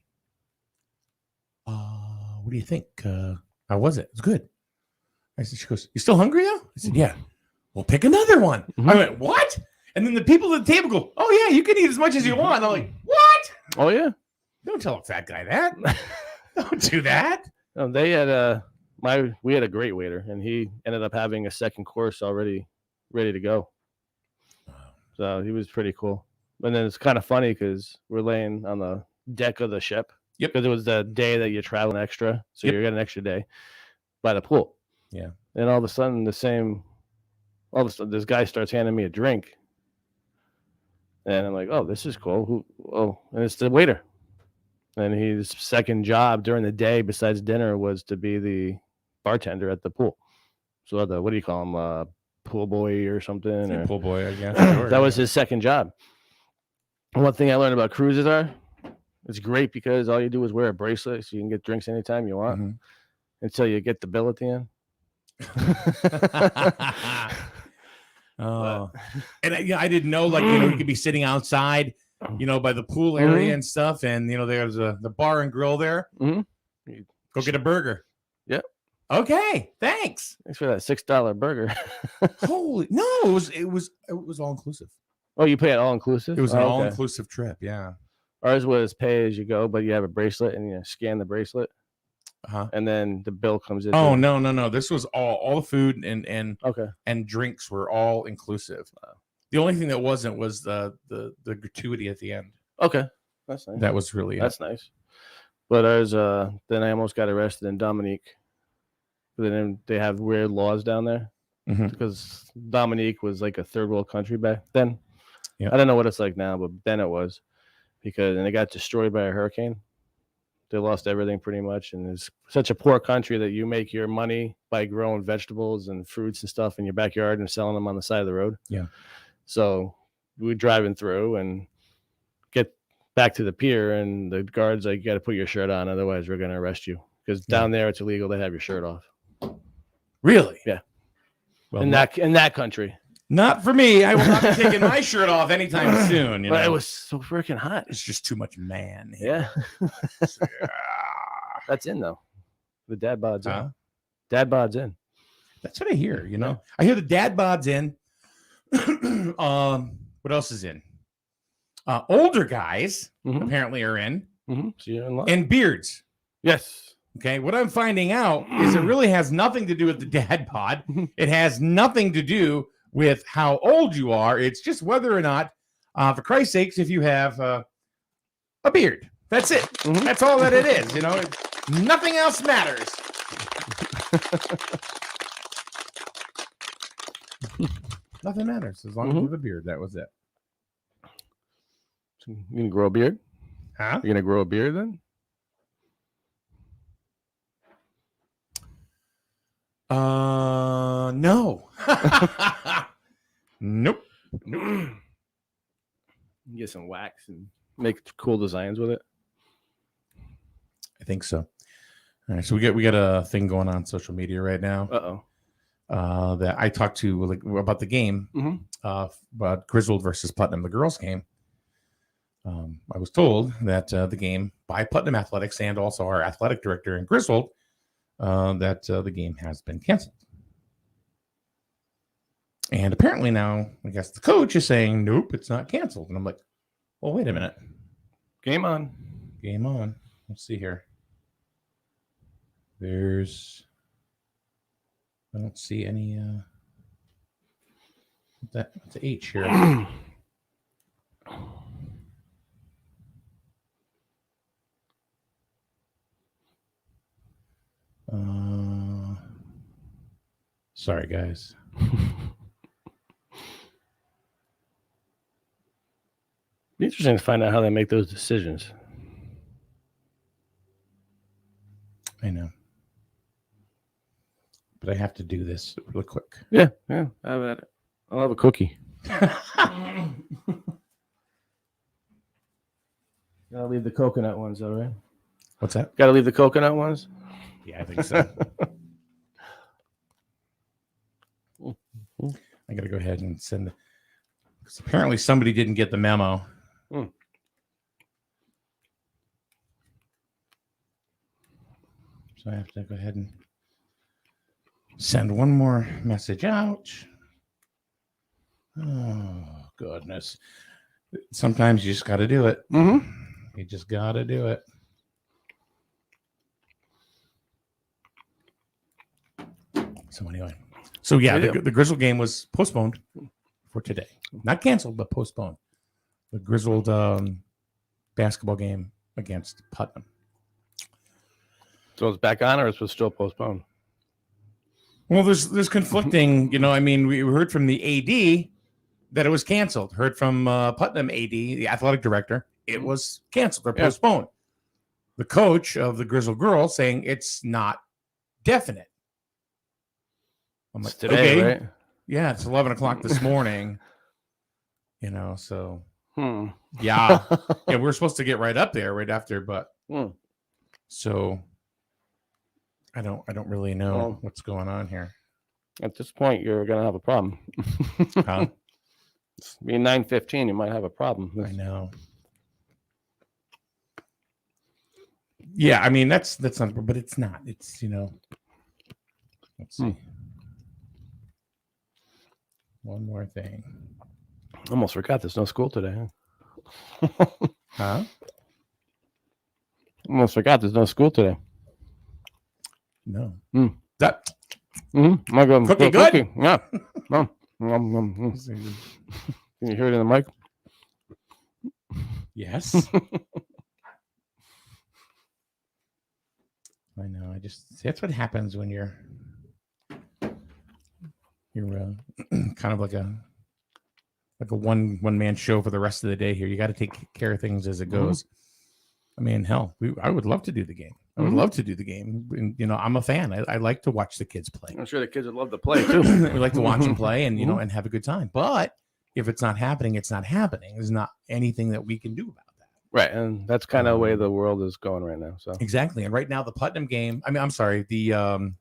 what do you think? How was it? It's good. I said, she goes, you still hungry now? I said, yeah. Well, pick another one. I went, what? And then the people at the table go, oh yeah, you can eat as much as you want. I'm like, what? Oh yeah. Don't tell a fat guy that. Don't do that. No, they had we had a great waiter, and he ended up having a second course already ready to go. So he was pretty cool. And then it's kind of funny because we're laying on the deck of the ship. Yep. Because it was the day that you're traveling extra, so you're getting an extra day by the pool. Yeah. And all of a sudden, this guy starts handing me a drink. And I'm like, oh, this is cool. Who? Oh, and it's the waiter. And his second job during the day, besides dinner, was to be the bartender at the pool. So what do you call him? Pool boy or something? Or, Pool boy, I guess. that was his second job. And one thing I learned about cruises it's great because all you do is wear a bracelet, so you can get drinks anytime you want until you get the bill at the end. Oh, and I didn't know, like, you could be sitting outside, by the pool area and stuff, and there's the bar and grill there. Go get a burger. Yep. Okay, thanks for that $6 burger. Holy no, it was all inclusive. Oh, you pay it all inclusive? It was an all inclusive trip. Yeah. Ours was pay as you go, but you have a bracelet and you scan the bracelet. And then the bill comes in. Oh, no. This was all the food and drinks were all inclusive. The only thing that wasn't was the gratuity at the end. Okay. That's nice. That was really That's nice. But ours, then I almost got arrested in Dominique. Then they have weird laws down there because Dominique was like a third world country back then. Yeah. I don't know what it's like now, but then it was and it got destroyed by a hurricane. They lost everything pretty much, and it's such a poor country that you make your money by growing vegetables and fruits and stuff in your backyard and selling them on the side of the road. Yeah. So we're driving through and get back to the pier, and the guards like, you got to put your shirt on, otherwise we're going to arrest you, because down there it's illegal to have your shirt off. Really? Yeah. Well, in that country. Not for me. I will not be taking my shirt off anytime soon. But it was so freaking hot. It's just too much man. Yeah. That's in though. The dad bod's in. Dad bod's in. That's what I hear. I hear the dad bod's in. What else is in? Older guys apparently are in. So you're in luck. And beards. Yes. Okay. What I'm finding out is it really has nothing to do with the dad bod. It has nothing to do with how old you are. It's just whether or not, for Christ's sakes, if you have a beard. That's it. That's all that it is. Nothing else matters. Nothing matters as long as you have a beard. That was it. So you gonna grow a beard? Huh? You're gonna grow a beard then? No. Nope. Get some wax and make cool designs with it. I think so. All right, so we got a thing going on social media right now. That I talked to about the game, about Griswold versus Putnam, the girls' game. I was told that the game by Putnam Athletics and also our athletic director in Griswold, that the game has been canceled. And apparently now, I guess the coach is saying, nope, it's not canceled. And I'm like, well, wait a minute. Game on. Game on. Let's see here. I don't see any, what's the H here? Sorry, guys. Be interesting to find out how they make those decisions. I know. But I have to do this real quick. Yeah. Have at it. I'll have a cookie. Gotta leave the coconut ones, though, right? What's that? Gotta leave the coconut ones? Yeah, I think so. I gotta go ahead and send, because apparently somebody didn't get the memo. So I have to go ahead and send one more message out. Oh, goodness. Sometimes you just got to do it. You just got to do it. So anyway. So yeah, the Griswold game was postponed for today. Not canceled, but postponed. The Griswold basketball game against Putnam. So it's back on, or it's still postponed? Well, there's conflicting, I mean, we heard from the AD that it was canceled. Heard from Putnam AD, the athletic director, it was canceled or postponed. The coach of the Grizzle Girls saying it's not definite. I'm like, today, okay, right? Yeah, it's 11 o'clock this morning. So yeah, we're supposed to get right up there right after, but so I don't really know what's going on here. At this point, you're gonna have a problem. Huh? Being 9:15, you might have a problem. I know. Yeah, I mean that's not, but it's not. It's Let's see. One more thing. Almost forgot there's no school today. Huh? Almost forgot there's no school today. No. That. My God. Cookie good? Cookie. Yeah. Can you hear it in the mic? Yes. I know. That's what happens when you're kind of like a one man show for the rest of the day here. You got to take care of things as it goes. I mean, hell, I would love to do the game. I would love to do the game. And, I'm a fan. I like to watch the kids play. I'm sure the kids would love to play too. We like to watch them play and, and have a good time. But if it's not happening, it's not happening. There's not anything that we can do about that. Right. And that's kind of the way the world is going right now. So exactly. And right now the Putnam game, I'm sorry, the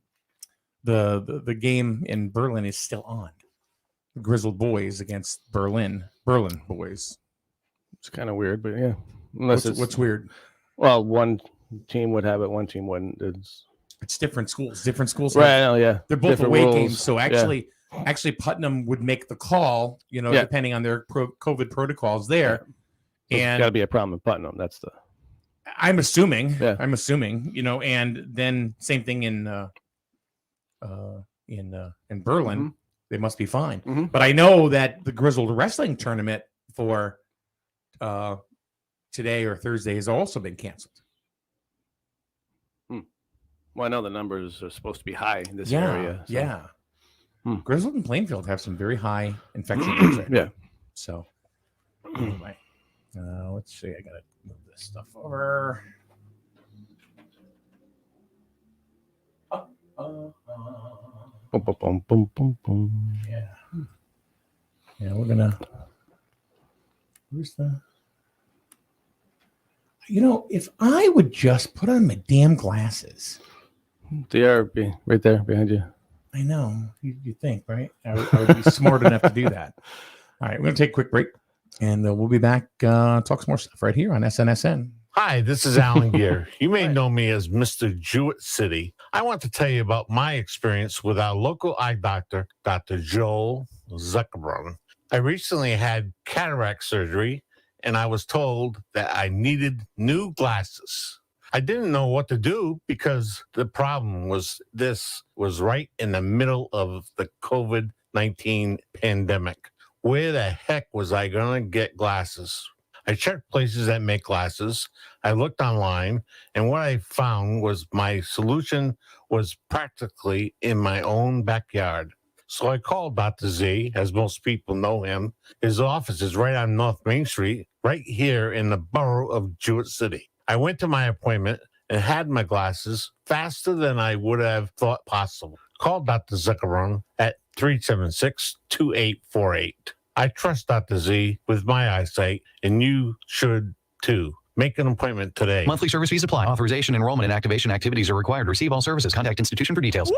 game in Berlin is still on. The Grizzled boys against Berlin boys. It's kind of weird, but yeah. What's weird? Well, one team would have it, one team wouldn't. It's different schools. Different schools. Right. Yeah. They're both different away rules. games. So actually Putnam would make the call, depending on their COVID protocols there. Yeah. And it's got to be a problem in Putnam. That's the. I'm assuming. Yeah. And then same thing in Berlin. They must be fine. But I know that the Grizzled wrestling tournament for today or Thursday has also been canceled. Well, I know the numbers are supposed to be high in this area. So. Yeah. Grizzled and Plainfield have some very high infection rates right now. Yeah. So anyway, let's see. I gotta move this stuff over. Boom, boom, boom, boom, boom. Yeah, we're gonna. Where's the? If I would just put on my damn glasses. They are right there behind you. I know. You think, right? I would be smart enough to do that. All right, we're gonna take a quick break, and we'll be back. Talk some more stuff right here on SNSN. Hi, this is Alan Gear. You may know me as Mr. Jewett City. I want to tell you about my experience with our local eye doctor, Dr. Joel Zuckerbrun. I recently had cataract surgery, and I was told that I needed new glasses. I didn't know what to do because the problem was this was right in the middle of the COVID-19 pandemic. Where the heck was I going to get glasses? I checked places that make glasses. I looked online, and what I found was my solution was practically in my own backyard. So I called Dr. Z, as most people know him. His office is right on North Main Street, right here in the borough of Jewett City. I went to my appointment and had my glasses faster than I would have thought possible. Call Dr. Zuckerbrun at 376-2848. I trust Dr. Z with my eyesight, and you should too. Make an appointment today. Monthly service fees apply. Authorization, enrollment, and activation activities are required. Receive all services. Contact institution for details.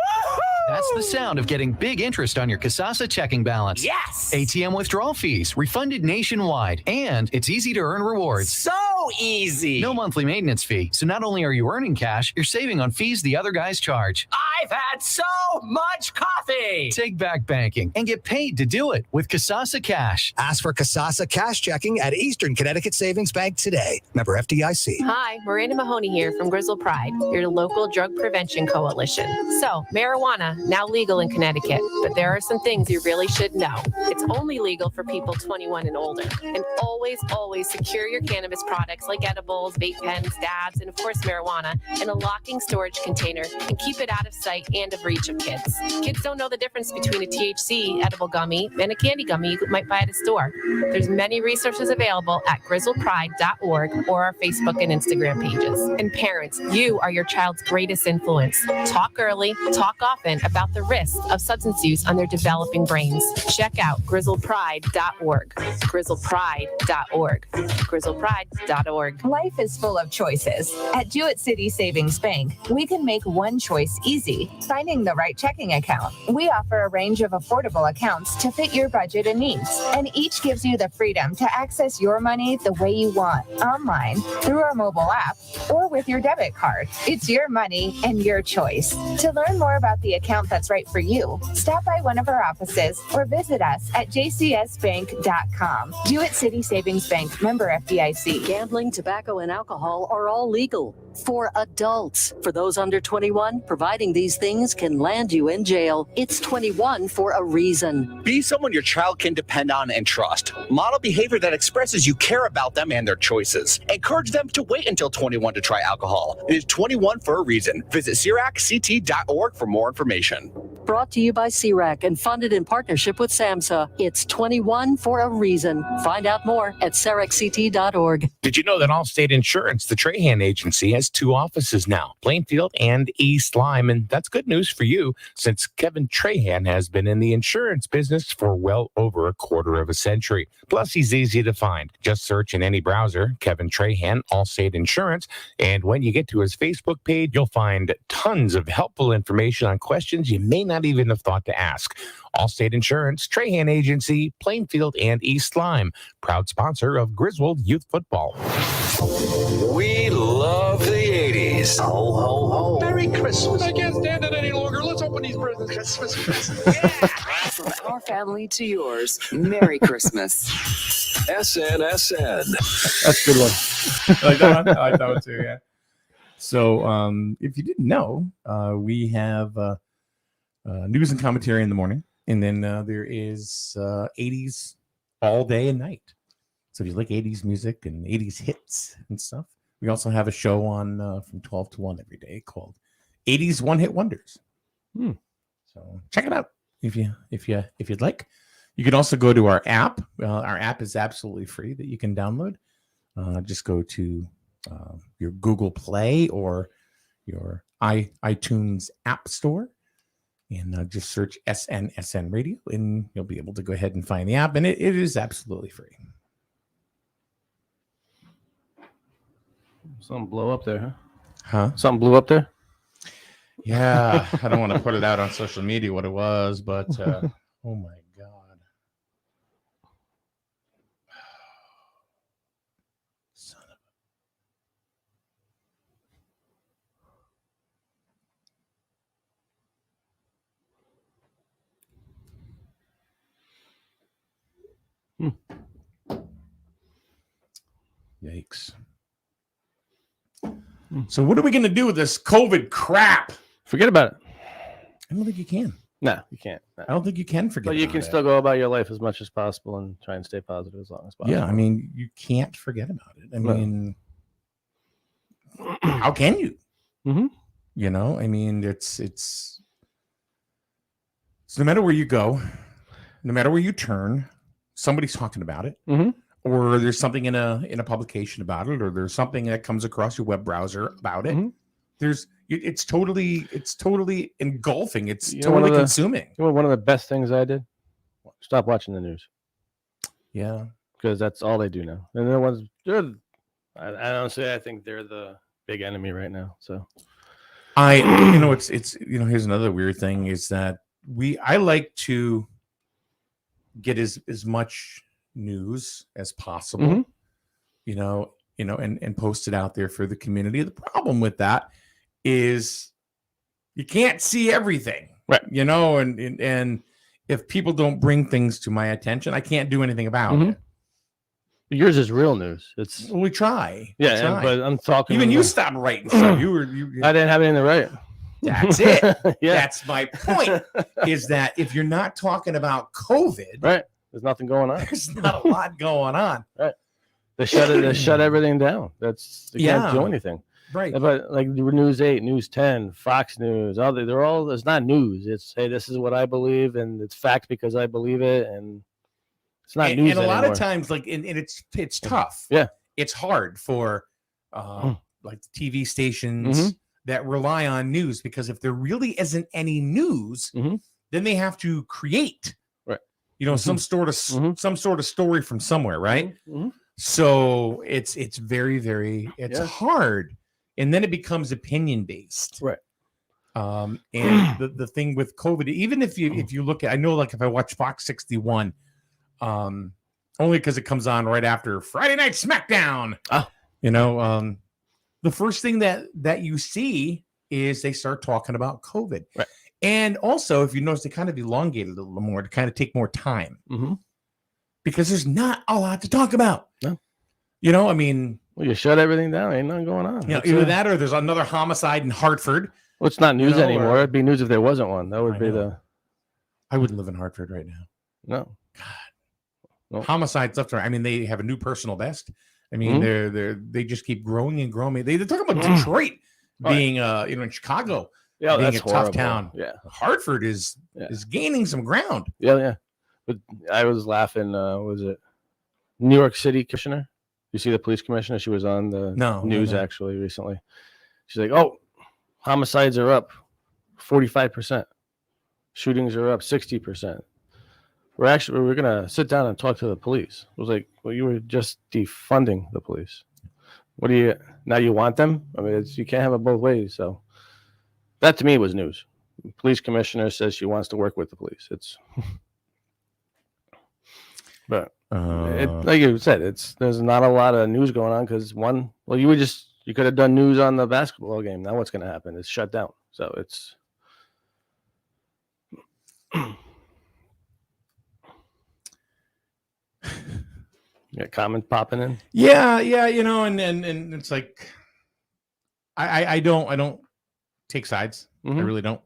That's the sound of getting big interest on your Kasasa checking balance. Yes! ATM withdrawal fees, refunded nationwide, and it's easy to earn rewards. So easy. No monthly maintenance fee. So not only are you earning cash, you're saving on fees the other guys charge. I've had so much coffee. Take back banking and get paid to do it with Kasasa Cash. Ask for Kasasa Cash Checking at Eastern Connecticut Savings Bank today. Member FDIC. Hi, Miranda Mahoney here from Grizzle Pride, your local drug prevention coalition. So, marijuana, now legal in Connecticut, but there are some things you really should know. It's only legal for people 21 and older. And always secure your cannabis products like edibles, vape pens, dabs, and of course marijuana in a locking storage container and keep it out of sight sight and of reach of kids. Kids don't know the difference between a THC edible gummy and a candy gummy you might buy at a store. There's many resources available at grizzlepride.org or our Facebook and Instagram pages. And parents, you are your child's greatest influence. Talk early, talk often about the risks of substance use on their developing brains. Check out grizzlepride.org. grizzlepride.org. grizzlepride.org. Life is full of choices. At Jewett City Savings Bank, we can make one choice easy, finding the right checking account. We offer a range of affordable accounts to fit your budget and needs, and each gives you the freedom to access your money the way you want, online, through our mobile app, or with your debit card. It's your money and your choice. To learn more about the account that's right for you, stop by one of our offices or visit us at jcsbank.com. Jewett City Savings Bank, member FDIC. Gambling, tobacco, and alcohol are all legal for adults. For those under 21, providing these things can land you in jail. It's 21 for a reason. Be someone your child can depend on and trust. Model behavior that expresses you care about them and their choices. Encourage them to wait until 21 to try alcohol. It is 21 for a reason. Visit CIRACCT.org for more information. Brought to you by CIRAC and funded in partnership with SAMHSA. It's 21 for a reason. Find out more at CIRACCT.org. Did you know that Allstate Insurance, the Trahan agency, has 2 offices now, Plainfield and East Lyme? And that's good news for you, since Kevin Trahan has been in the insurance business for well over a quarter of a century. Plus, he's easy to find. Just search in any browser, Kevin Trahan, Allstate Insurance. And when you get to his Facebook page, you'll find tons of helpful information on questions you may not even have thought to ask. Allstate Insurance, Trahan Agency, Plainfield and East Lyme, proud sponsor of Griswold Youth Football. We love the 80s. Ho, ho, ho. Merry Christmas. I can't stand it any longer. Let's open these presents. Christmas. From our family to yours, Merry Christmas. SNSN. That's a good one. I like that one. I thought too, yeah. So if you didn't know, we have news and commentary in the morning, and then there is 80s all day and night. So if you like 80s music and 80s hits and stuff, we also have a show on from 12 to 1 every day called 80s One Hit Wonders. So check it out if you'd like. You can also go to our app. Our app is absolutely free that you can download. Just go to your Google Play or your iTunes App Store and just search SNSN Radio, and you'll be able to go ahead and find the app. And it is absolutely free. Something blow up there, huh? Huh? Something blew up there? Yeah, I don't want to put it out on social media what it was, but oh my God. Son of Yikes. So what are we going to do with this COVID crap? Forget about it. I don't think you can. No, you can't. No. I don't think you can forget But you about can it. still go about your life as much as possible and try and stay positive as long as possible. Yeah, I mean, you can't forget about it. I No. mean, how can you? Mm-hmm. You know, I mean, it's no matter where you go, no matter where you turn, somebody's talking about it. Mm-hmm. Or there's something in a publication about it, or there's something that comes across your web browser about it. Mm-hmm. It's totally engulfing. It's You know, one totally of the- consuming. You know, one of the best things I did? Stop watching the news. Yeah. Because that's all they do now. And the ones, I honestly, I think they're the big enemy right now. So it's here's another weird thing is that I like to get as much news as possible, Mhm. and post it out there for the community. The problem with that is you can't see everything, right? And if people don't bring things to my attention, I can't do anything about Mhm. it. Yours is real news. It's We try. yeah, We try. but I'm talking. Even you about- stopped writing stuff. You I didn't have anything to write. That's it. Yeah. That's my point. Is that if you're not talking about COVID, Right. There's nothing going on. there's not a lot going on. Right. They shut everything down. They can't do anything. Right. But like News 8, News 10, Fox News, they're all, it's not news. It's, hey, this is what I believe, and it's fact because I believe it, and it's not news And a lot anymore. of times, like, and it's tough. Yeah. It's hard for like TV stations that rely on news, because if there really isn't any news, then they have to create, some sort of story from somewhere, right? So it's very, very, it's hard, and then it becomes opinion based, right? And the thing with COVID, even if you look at, I know, like if I watch Fox 61, only because it comes on right after Friday Night SmackDown, the first thing that you see is they start talking about COVID, right? And also, if you notice, they kind of elongate it a little more to kind of take more time, because there's not a lot to talk about. No. I mean, well, you shut everything down. Ain't nothing going on. Either that or there's another homicide in Hartford. Well, it's not news anymore. It'd be news if there wasn't one. That would be I wouldn't live in Hartford right now. No. God. Homicides left and right. I mean, they have a new personal best. I mean, they just keep growing and growing. They're talking about Detroit being in Chicago. Yeah, being that's a horrible. tough town. Yeah. Hartford is gaining some ground. Yeah. But I was laughing. Was it New York City commissioner? You see the police commissioner? She was on the news actually recently. She's like, "Oh, homicides are up 45%. Shootings are up 60%. We're gonna sit down and talk to the police." I was like, "Well, you were just defunding the police. What do you now? You want them? I mean, you can't have it both ways." So that to me was news. The police commissioner says she wants to work with the police. It's but like you said, there's not a lot of news going on because you could have done news on the basketball game. Now what's going to happen? It's shut down. So it's comment popping in. Yeah, and it's like I don't take sides. I really don't,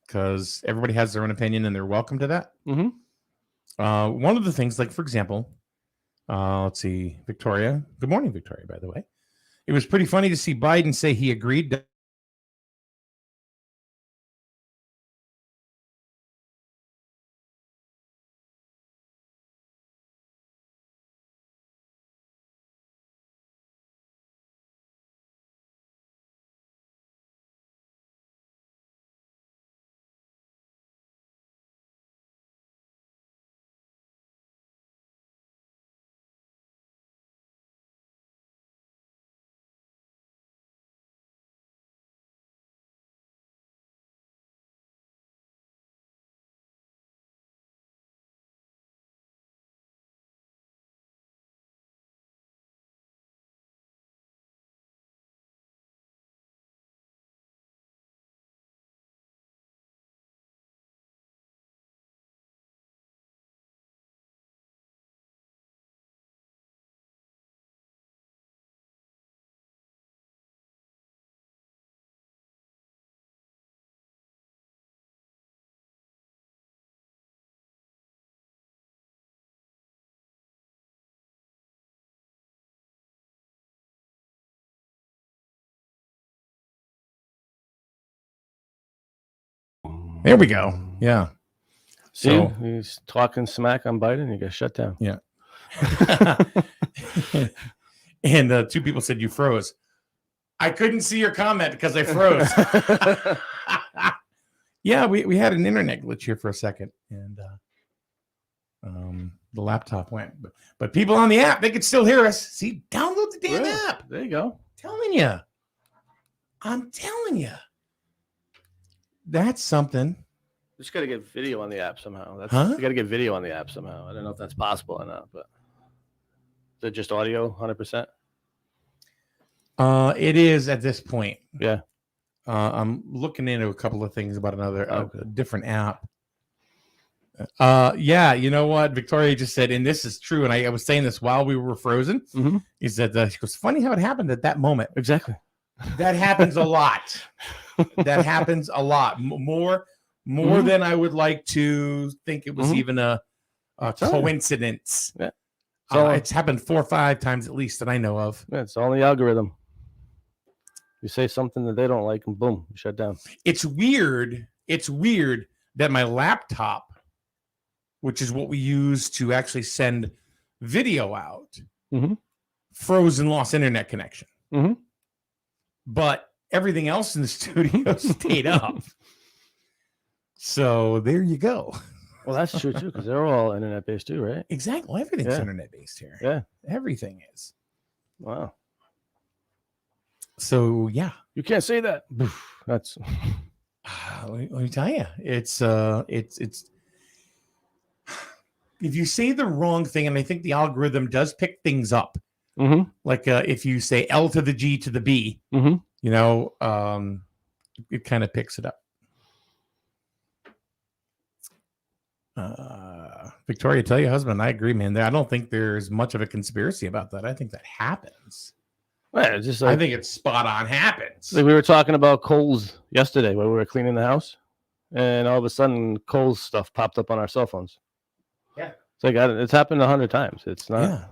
because everybody has their own opinion and they're welcome to that. One of the things, like for example, let's see, Victoria. Good morning, Victoria. By the way, it was pretty funny to see Biden say he agreed. There we go. Yeah. See, So he's talking smack on Biden. He got shut down. yeah. And two people said you froze. I couldn't see your comment because I froze. Yeah, we had an internet glitch here for a second, and the laptop went. But people on the app, they could still hear us. See, download the damn app. There you go. I'm telling you. That's something. Just got to get video on the app somehow. Huh? You got to get video on the app somehow. I don't know if that's possible or not, but is it just audio 100%? It is at this point. Yeah. I'm looking into a couple of things about another a different app. Yeah, you know what? Victoria just said, and this is true, and I was saying this while we were frozen. He said, she goes, funny how it happened at that moment. Exactly. That happens a lot. That happens a lot. More than I would like to think it was even a coincidence. Yeah. It's happened 4 or 5 times at least that I know of. Yeah, it's all the algorithm. You say something that they don't like, and boom, you shut down. It's weird. It's weird that my laptop, which is what we use to actually send video out, froze and lost internet connection. But everything else in the studio stayed up. So there you go. Well, that's true too, because they're all internet based too, right? Exactly. Well, everything's Yeah. internet based here. Yeah. Everything is. Wow. So yeah, you can't say that. That's. Let me tell you, it's if you say the wrong thing, and I think the algorithm does pick things up. Like if you say L to the G to the B, you know, it kind of picks it up. Victoria, tell your husband I agree, man. I don't think there's much of a conspiracy about that. I think that happens. Well, just I think it's spot on happens. Like we were talking about Kohl's yesterday when we were cleaning the house, and all of a sudden Kohl's stuff popped up on our cell phones. Yeah, it's like it's happened 100 times. It's not. Yeah.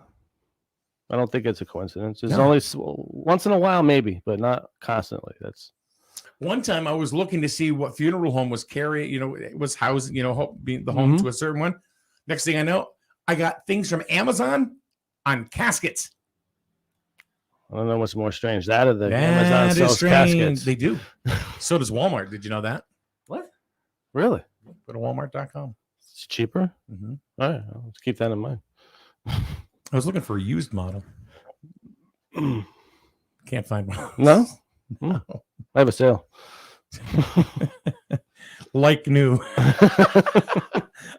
I don't think it's a coincidence. It's No. only once in a while, maybe, but not constantly. That's one time I was looking to see what funeral home was carrying, you know, it was housing, you know, being the home to a certain one. Next thing I know, I got things from Amazon on caskets. I don't know what's more strange, that or the That Amazon is sells strange. caskets. They do. So does Walmart. Did you know that? What? Really? Go to Walmart.com. It's cheaper. Mm-hmm. All right, let's keep that in mind. I was looking for a used model. Can't find one. No? I have a sale. Like new.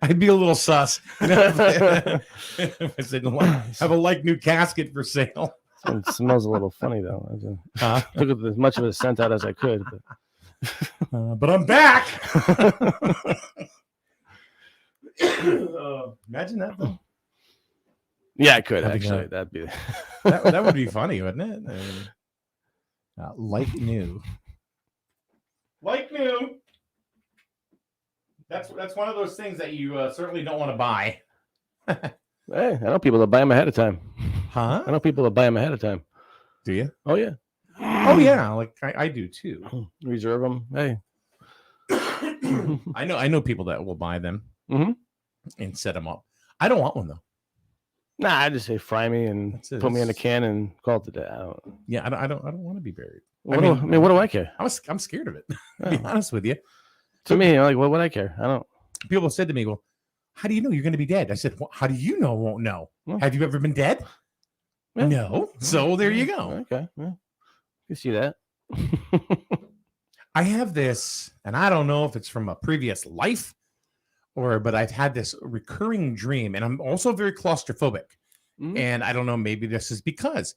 I'd be a little sus. If I said, have a like new casket for sale. It smells a little funny though. I took as much of a scent out as I could. But I'm back. Imagine that though. Yeah, I could Having actually. a- That'd be that would be funny, wouldn't it? I mean, like new. Like new. That's one of those things that you certainly don't want to buy. Hey, I know people that buy them ahead of time. Huh? I know people that buy them ahead of time. Do you? Oh yeah. Oh yeah, like I do too. Reserve them. Hey. I know people that will buy them and set them up. I don't want one though. Nah, I just say fry me and That's it. put me in a can and call it a day. I don't. Yeah, I don't want to be buried. What do I care? I'm scared of it. To be honest with you. To me, like, what would I care? I don't. People have said to me, "Well, how do you know you're going to be dead?" I said, well, "How do you know? I won't know. Have you ever been dead?" Yeah. No. So there you go. Okay. Yeah. You see that? I have this, and I don't know if it's from a previous life but I've had this recurring dream, and I'm also very claustrophobic. And I don't know, maybe this is because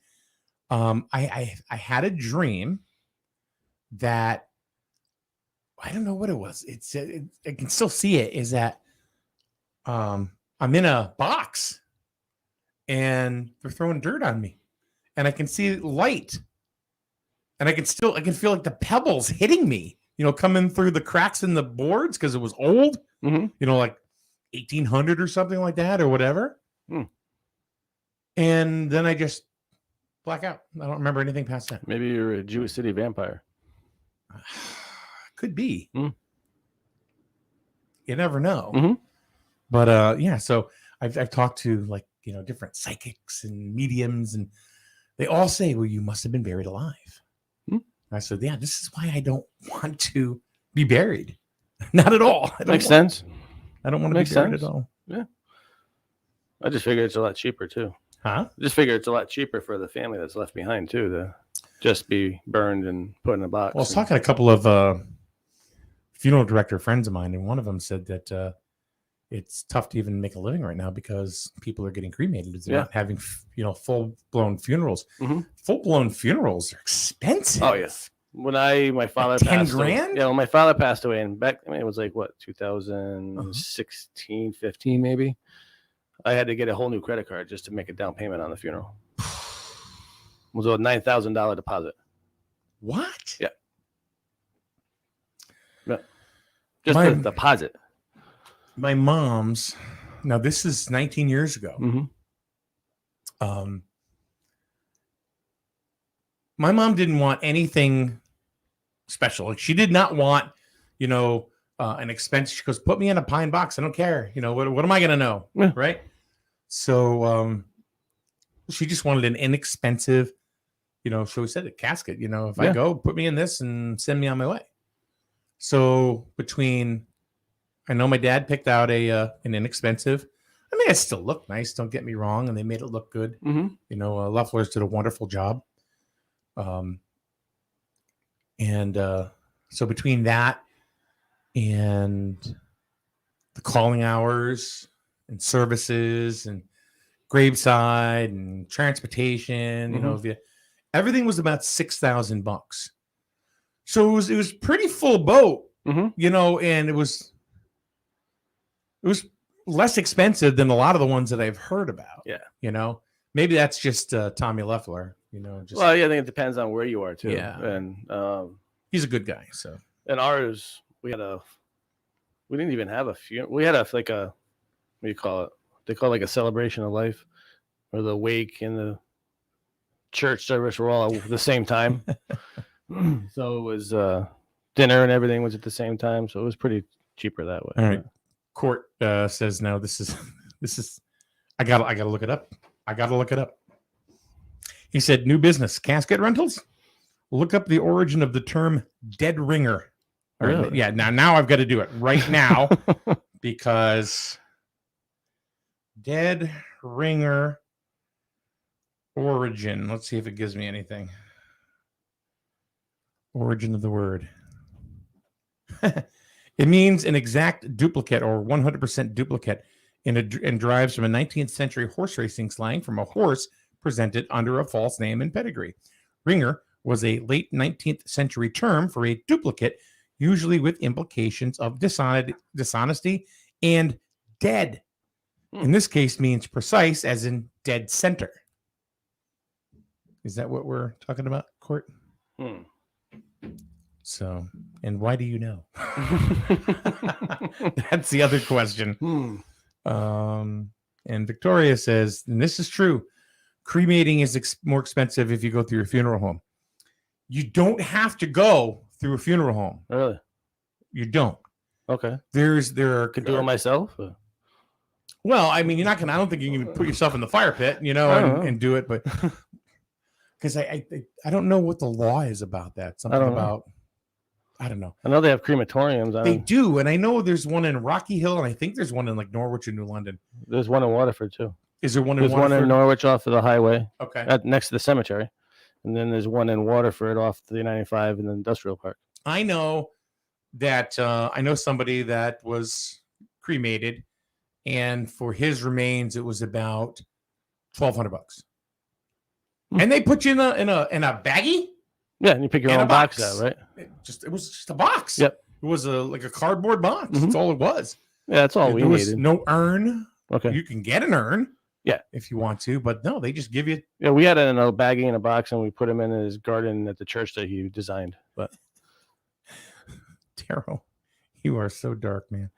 I had a dream that I don't know what it was. I can still see it. Is that I'm in a box and they're throwing dirt on me, and I can see light, and I can feel like the pebbles hitting me, you know, coming through the cracks in the boards because it was old, you know, like 1800 or something like that or whatever. And then I just black out. I don't remember anything past that. Maybe you're a Jewish City vampire. Could be. You never know. But yeah, so I've talked to, like, you know, different psychics and mediums, and they all say, well, you must have been buried alive. I said, yeah, this is why I don't want to be buried. Not at all. Makes sense. I don't want to be buried at all. Yeah. I just figure it's a lot cheaper too. Huh? Just figure it's a lot cheaper for the family that's left behind too to just be burned and put in a box. Well, I was talking to a couple of funeral director friends of mine, and one of them said that it's tough to even make a living right now because people are getting cremated. They're not having, you know, full-blown funerals. Full-blown funerals are expensive. Oh yes. When my father 10 passed away, grand? yeah, when my father passed away, and back, I mean, it was like what, 2016, 15 maybe. I had to get a whole new credit card just to make a down payment on the funeral. It was a $9,000 deposit. What? Yeah. Yeah. Just My- the deposit. My mom's, now this is 19 years ago. my mom didn't want anything special. Like she did not want, an expense. She goes, put me in a pine box. I don't care. What am I going to know? Yeah. Right. So she just wanted an inexpensive, so we said a casket, if I go, put me in this and send me on my way. So I know my dad picked out an inexpensive. I mean, it still looked nice. Don't get me wrong. And they made it look good. Mm-hmm. Loeffler's did a wonderful job. So between that and the calling hours and services and graveside and transportation, everything was about $6,000. So it was pretty full boat, and it was less expensive than a lot of the ones that I've heard about. Yeah. Maybe that's just Tommy Loeffler, Well, yeah, I think it depends on where you are too. Yeah. And he's a good guy. So and ours, we didn't even have a funeral. We had what do you call it? They call it like a celebration of life, or the wake and the church service were all at the same time. So it was dinner and everything was at the same time. So it was pretty cheaper that way. All right. Court says no. This is. I gotta look it up. He said new business casket rentals. Look up the origin of the term dead ringer. All right, Really? yeah. Now I've got to do it right now because dead ringer origin. Let's see if it gives me anything. Origin of the word. It means an exact duplicate or 100% duplicate and derives from a 19th century horse racing slang from a horse presented under a false name and pedigree. Ringer was a late 19th century term for a duplicate, usually with implications of dishonesty and dead. In this case means precise, as in dead center. Is that what we're talking about, Court? So, and why do you know? That's the other question. And Victoria says, and this is true, cremating is more expensive if you go through a funeral home. You don't have to go through a funeral home. Really? You don't. Okay. Could do it myself? Well, I mean, you're not gonna. I don't think you can put yourself in the fire pit, and do it. But because I don't know what the law is about that. Something about I don't know. I know they have crematoriums. They do, and I know there's one in Rocky Hill, and I think there's one in like Norwich or New London. There's one in Waterford too. Is there one in There's Waterford? one in Norwich off of the highway. Okay. Next to the cemetery. And then there's one in Waterford off the 95 in the industrial park. I know that I know somebody that was cremated, and for his remains it was about $1,200. And they put you in a baggie. Yeah, and you pick your own box out, right? It was just a box. Yep. It was like a cardboard box. That's all it was. Yeah, that's all we There was needed. no urn. Okay. You can get an urn. Yeah. If you want to, but no, they just give you. Yeah, we had it in a baggie in a box, and we put him in his garden at the church that he designed. But Daryl, you are so dark, man.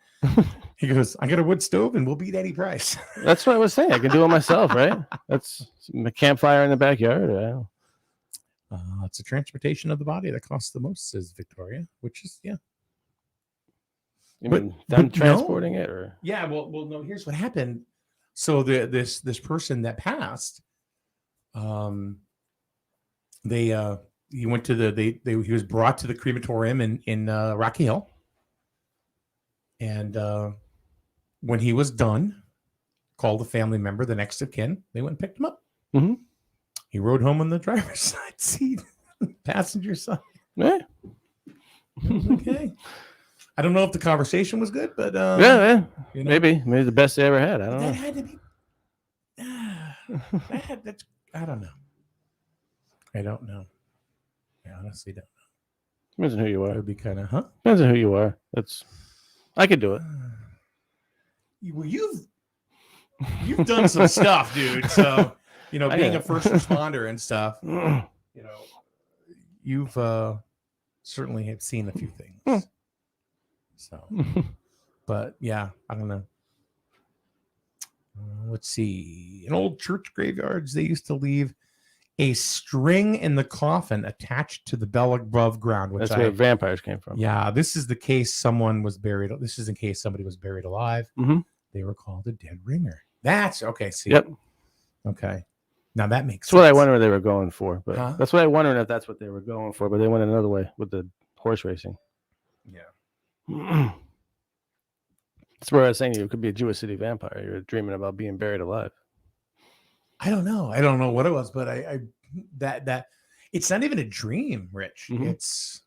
He goes, I got a wood stove and we'll beat Eddie Price. that's what I was saying. I can do it myself, right? That's a campfire in the backyard. It's a transportation of the body that costs the most, says Victoria, which is, yeah. You mean them transporting it? Or Yeah, well, no, here's what happened. So this person that passed, he went to he was brought to the crematorium in Rocky Hill. And when he was done, called a family member, the next of kin. They went and picked him up. Mm-hmm. He rode home on the driver's side seat, passenger side. Yeah. Okay. I don't know if the conversation was good, but yeah. Maybe the best they ever had. I don't know. That had to be. That's. I don't know. I don't know. I honestly don't know. Depends on who you are. It would be kind of, huh? Depends on who you are. I could do it. Well, you've done some stuff, dude. So being a first responder and stuff, you've certainly have seen a few things. So, but yeah, I don't know. Let's see. In old church graveyards, they used to leave a string in the coffin attached to the bell above ground. Which That's where vampires came from. Yeah, this is the case someone was buried. This is in case somebody was buried alive. Mhm. They were called a dead ringer. That's okay. See. Yep. Okay. Now that makes That's sense. what I wonder they were going for. But Huh? that's what I wondered if that's what they were going for. But they went another way with the horse racing. Yeah. That's where I was saying you could be a Jewish city vampire. You're dreaming about being buried alive. I don't know. I don't know what it was, but I that it's not even a dream, Rich. Mhm. It's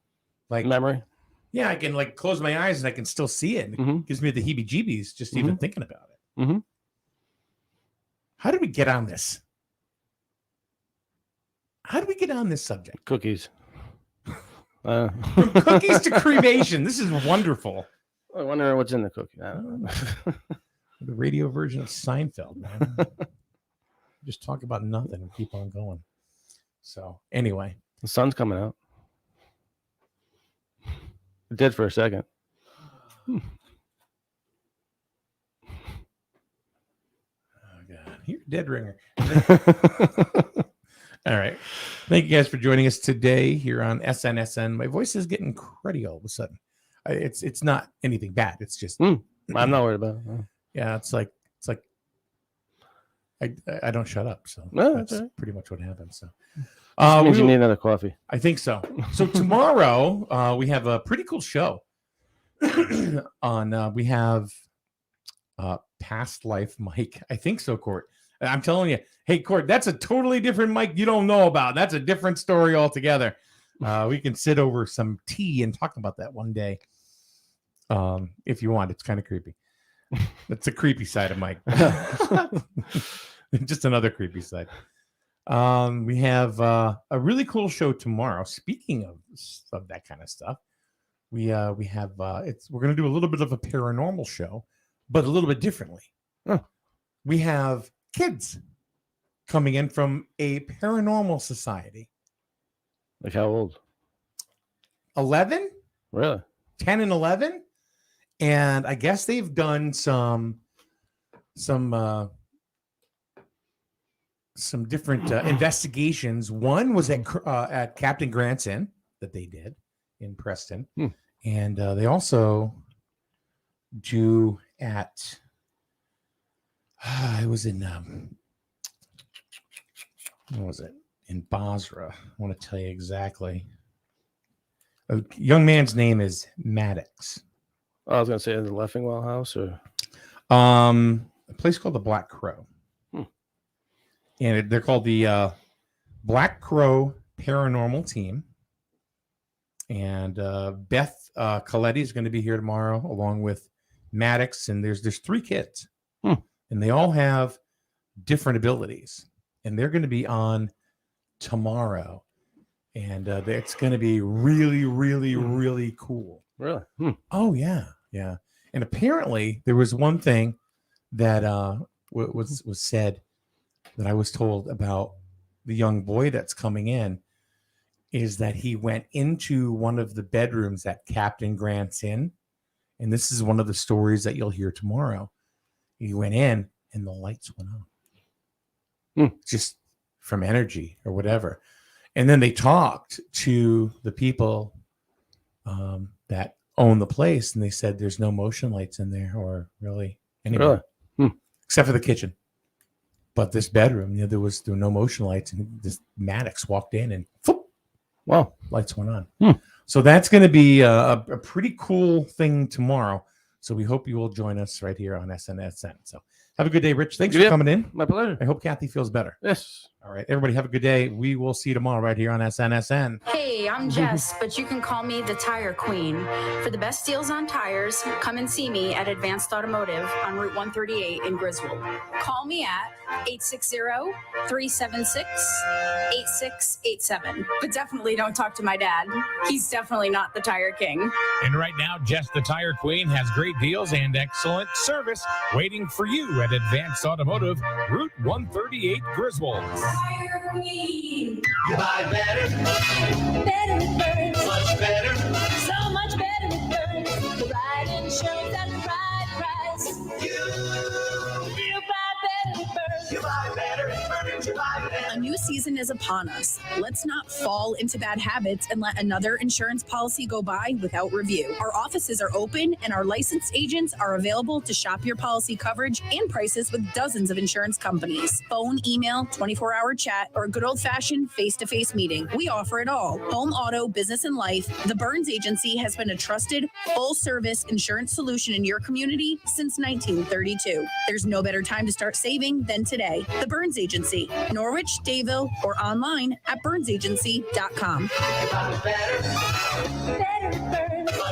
like Memory. Yeah, I can like close my eyes and I can still see it. And it gives me the heebie-jeebies just even thinking about it. Mm-hmm. How did we get on this? How did we get on this subject? Cookies. From cookies to cremation. This is wonderful. I wonder what's in the cookie. I don't know. The radio version of Seinfeld, man. Just talk about nothing and keep on going. So anyway, The sun's coming out. It did for a second. oh god, you're a dead ringer. All right, thank you guys for joining us today here on SNSN. My voice is getting cruddy all of a sudden. It's not anything bad. It's just I'm not worried about it. yeah. It's like I don't shut up. So No, that's that's all right. pretty much what happens. So. Means you need another coffee. I think so. So tomorrow we have a pretty cool show. We have Past Life Mike. I think so, Court. I'm telling you, hey, Court, that's a totally different Mike you don't know about. That's a different story altogether. We can sit over some tea and talk about that one day. If you want. It's kind of creepy. That's a creepy side of Mike. Just another creepy side. We have a really cool show tomorrow. Speaking of that kind of stuff, we have we're going to do a little bit of a paranormal show, but a little bit differently. We have kids coming in from a paranormal society. Like how old? 11? Really? 10 and 11? And I guess they've done some different investigations. One was at Captain Grant's Inn that they did in Preston, and they also do at it was in what was it in Basra? I want to tell you exactly. A young man's name is Maddox. I was gonna say in the Leffingwell house or a place called the Black Crow. And they're called the Black Crow Paranormal Team. And Beth Coletti is going to be here tomorrow, along with Maddox. And there's 3 kids, and they all have different abilities. And they're going to be on tomorrow, and it's going to be really, really, really cool. Really? Oh yeah, yeah. And apparently, there was one thing that was said that I was told about the young boy that's coming in, is that he went into one of the bedrooms at Captain Grant's Inn. And this is one of the stories that you'll hear tomorrow. He went in and the lights went on. Just from energy or whatever. And then they talked to the people that own the place, and they said there's no motion lights in there or really anywhere. Except for the kitchen. But this bedroom, there were no motion lights, and this Maddox walked in and wow, lights went on. So that's going to be a pretty cool thing tomorrow. So we hope you will join us right here on SNSN. So have a good day, Rich. Thanks for coming in. My pleasure. I hope Kathy feels better. Yes. All right, everybody, have a good day. We will see you tomorrow right here on SNSN. Hey, I'm Jess, but you can call me the Tire Queen. For the best deals on tires, come and see me at Advanced Automotive on Route 138 in Griswold. Call me at 860-376-8687. But definitely don't talk to my dad. He's definitely not the Tire King. And right now, Jess the Tire Queen has great deals and excellent service waiting for you at Advanced Automotive, Route 138, Griswold. Tire Queen. You buy better. Better with Burns. Much better. So much better with Burns. The right insurance at the right price. You buy better with Burns. You buy better with Burns. You buy better. A new season is is upon us. Let's not fall into bad habits and let another insurance policy go by without review. Our offices are open and our licensed agents are available to shop your policy coverage and prices with dozens of insurance companies. Phone, email, 24-hour chat, or a good old-fashioned face-to-face meeting. We offer it all. Home, auto, business, and life. The Burns Agency has been a trusted, full-service insurance solution in your community since 1932. There's no better time to start saving than today. The Burns Agency, Norwich, Dayville, or online at burnsagency.com. Better Burns.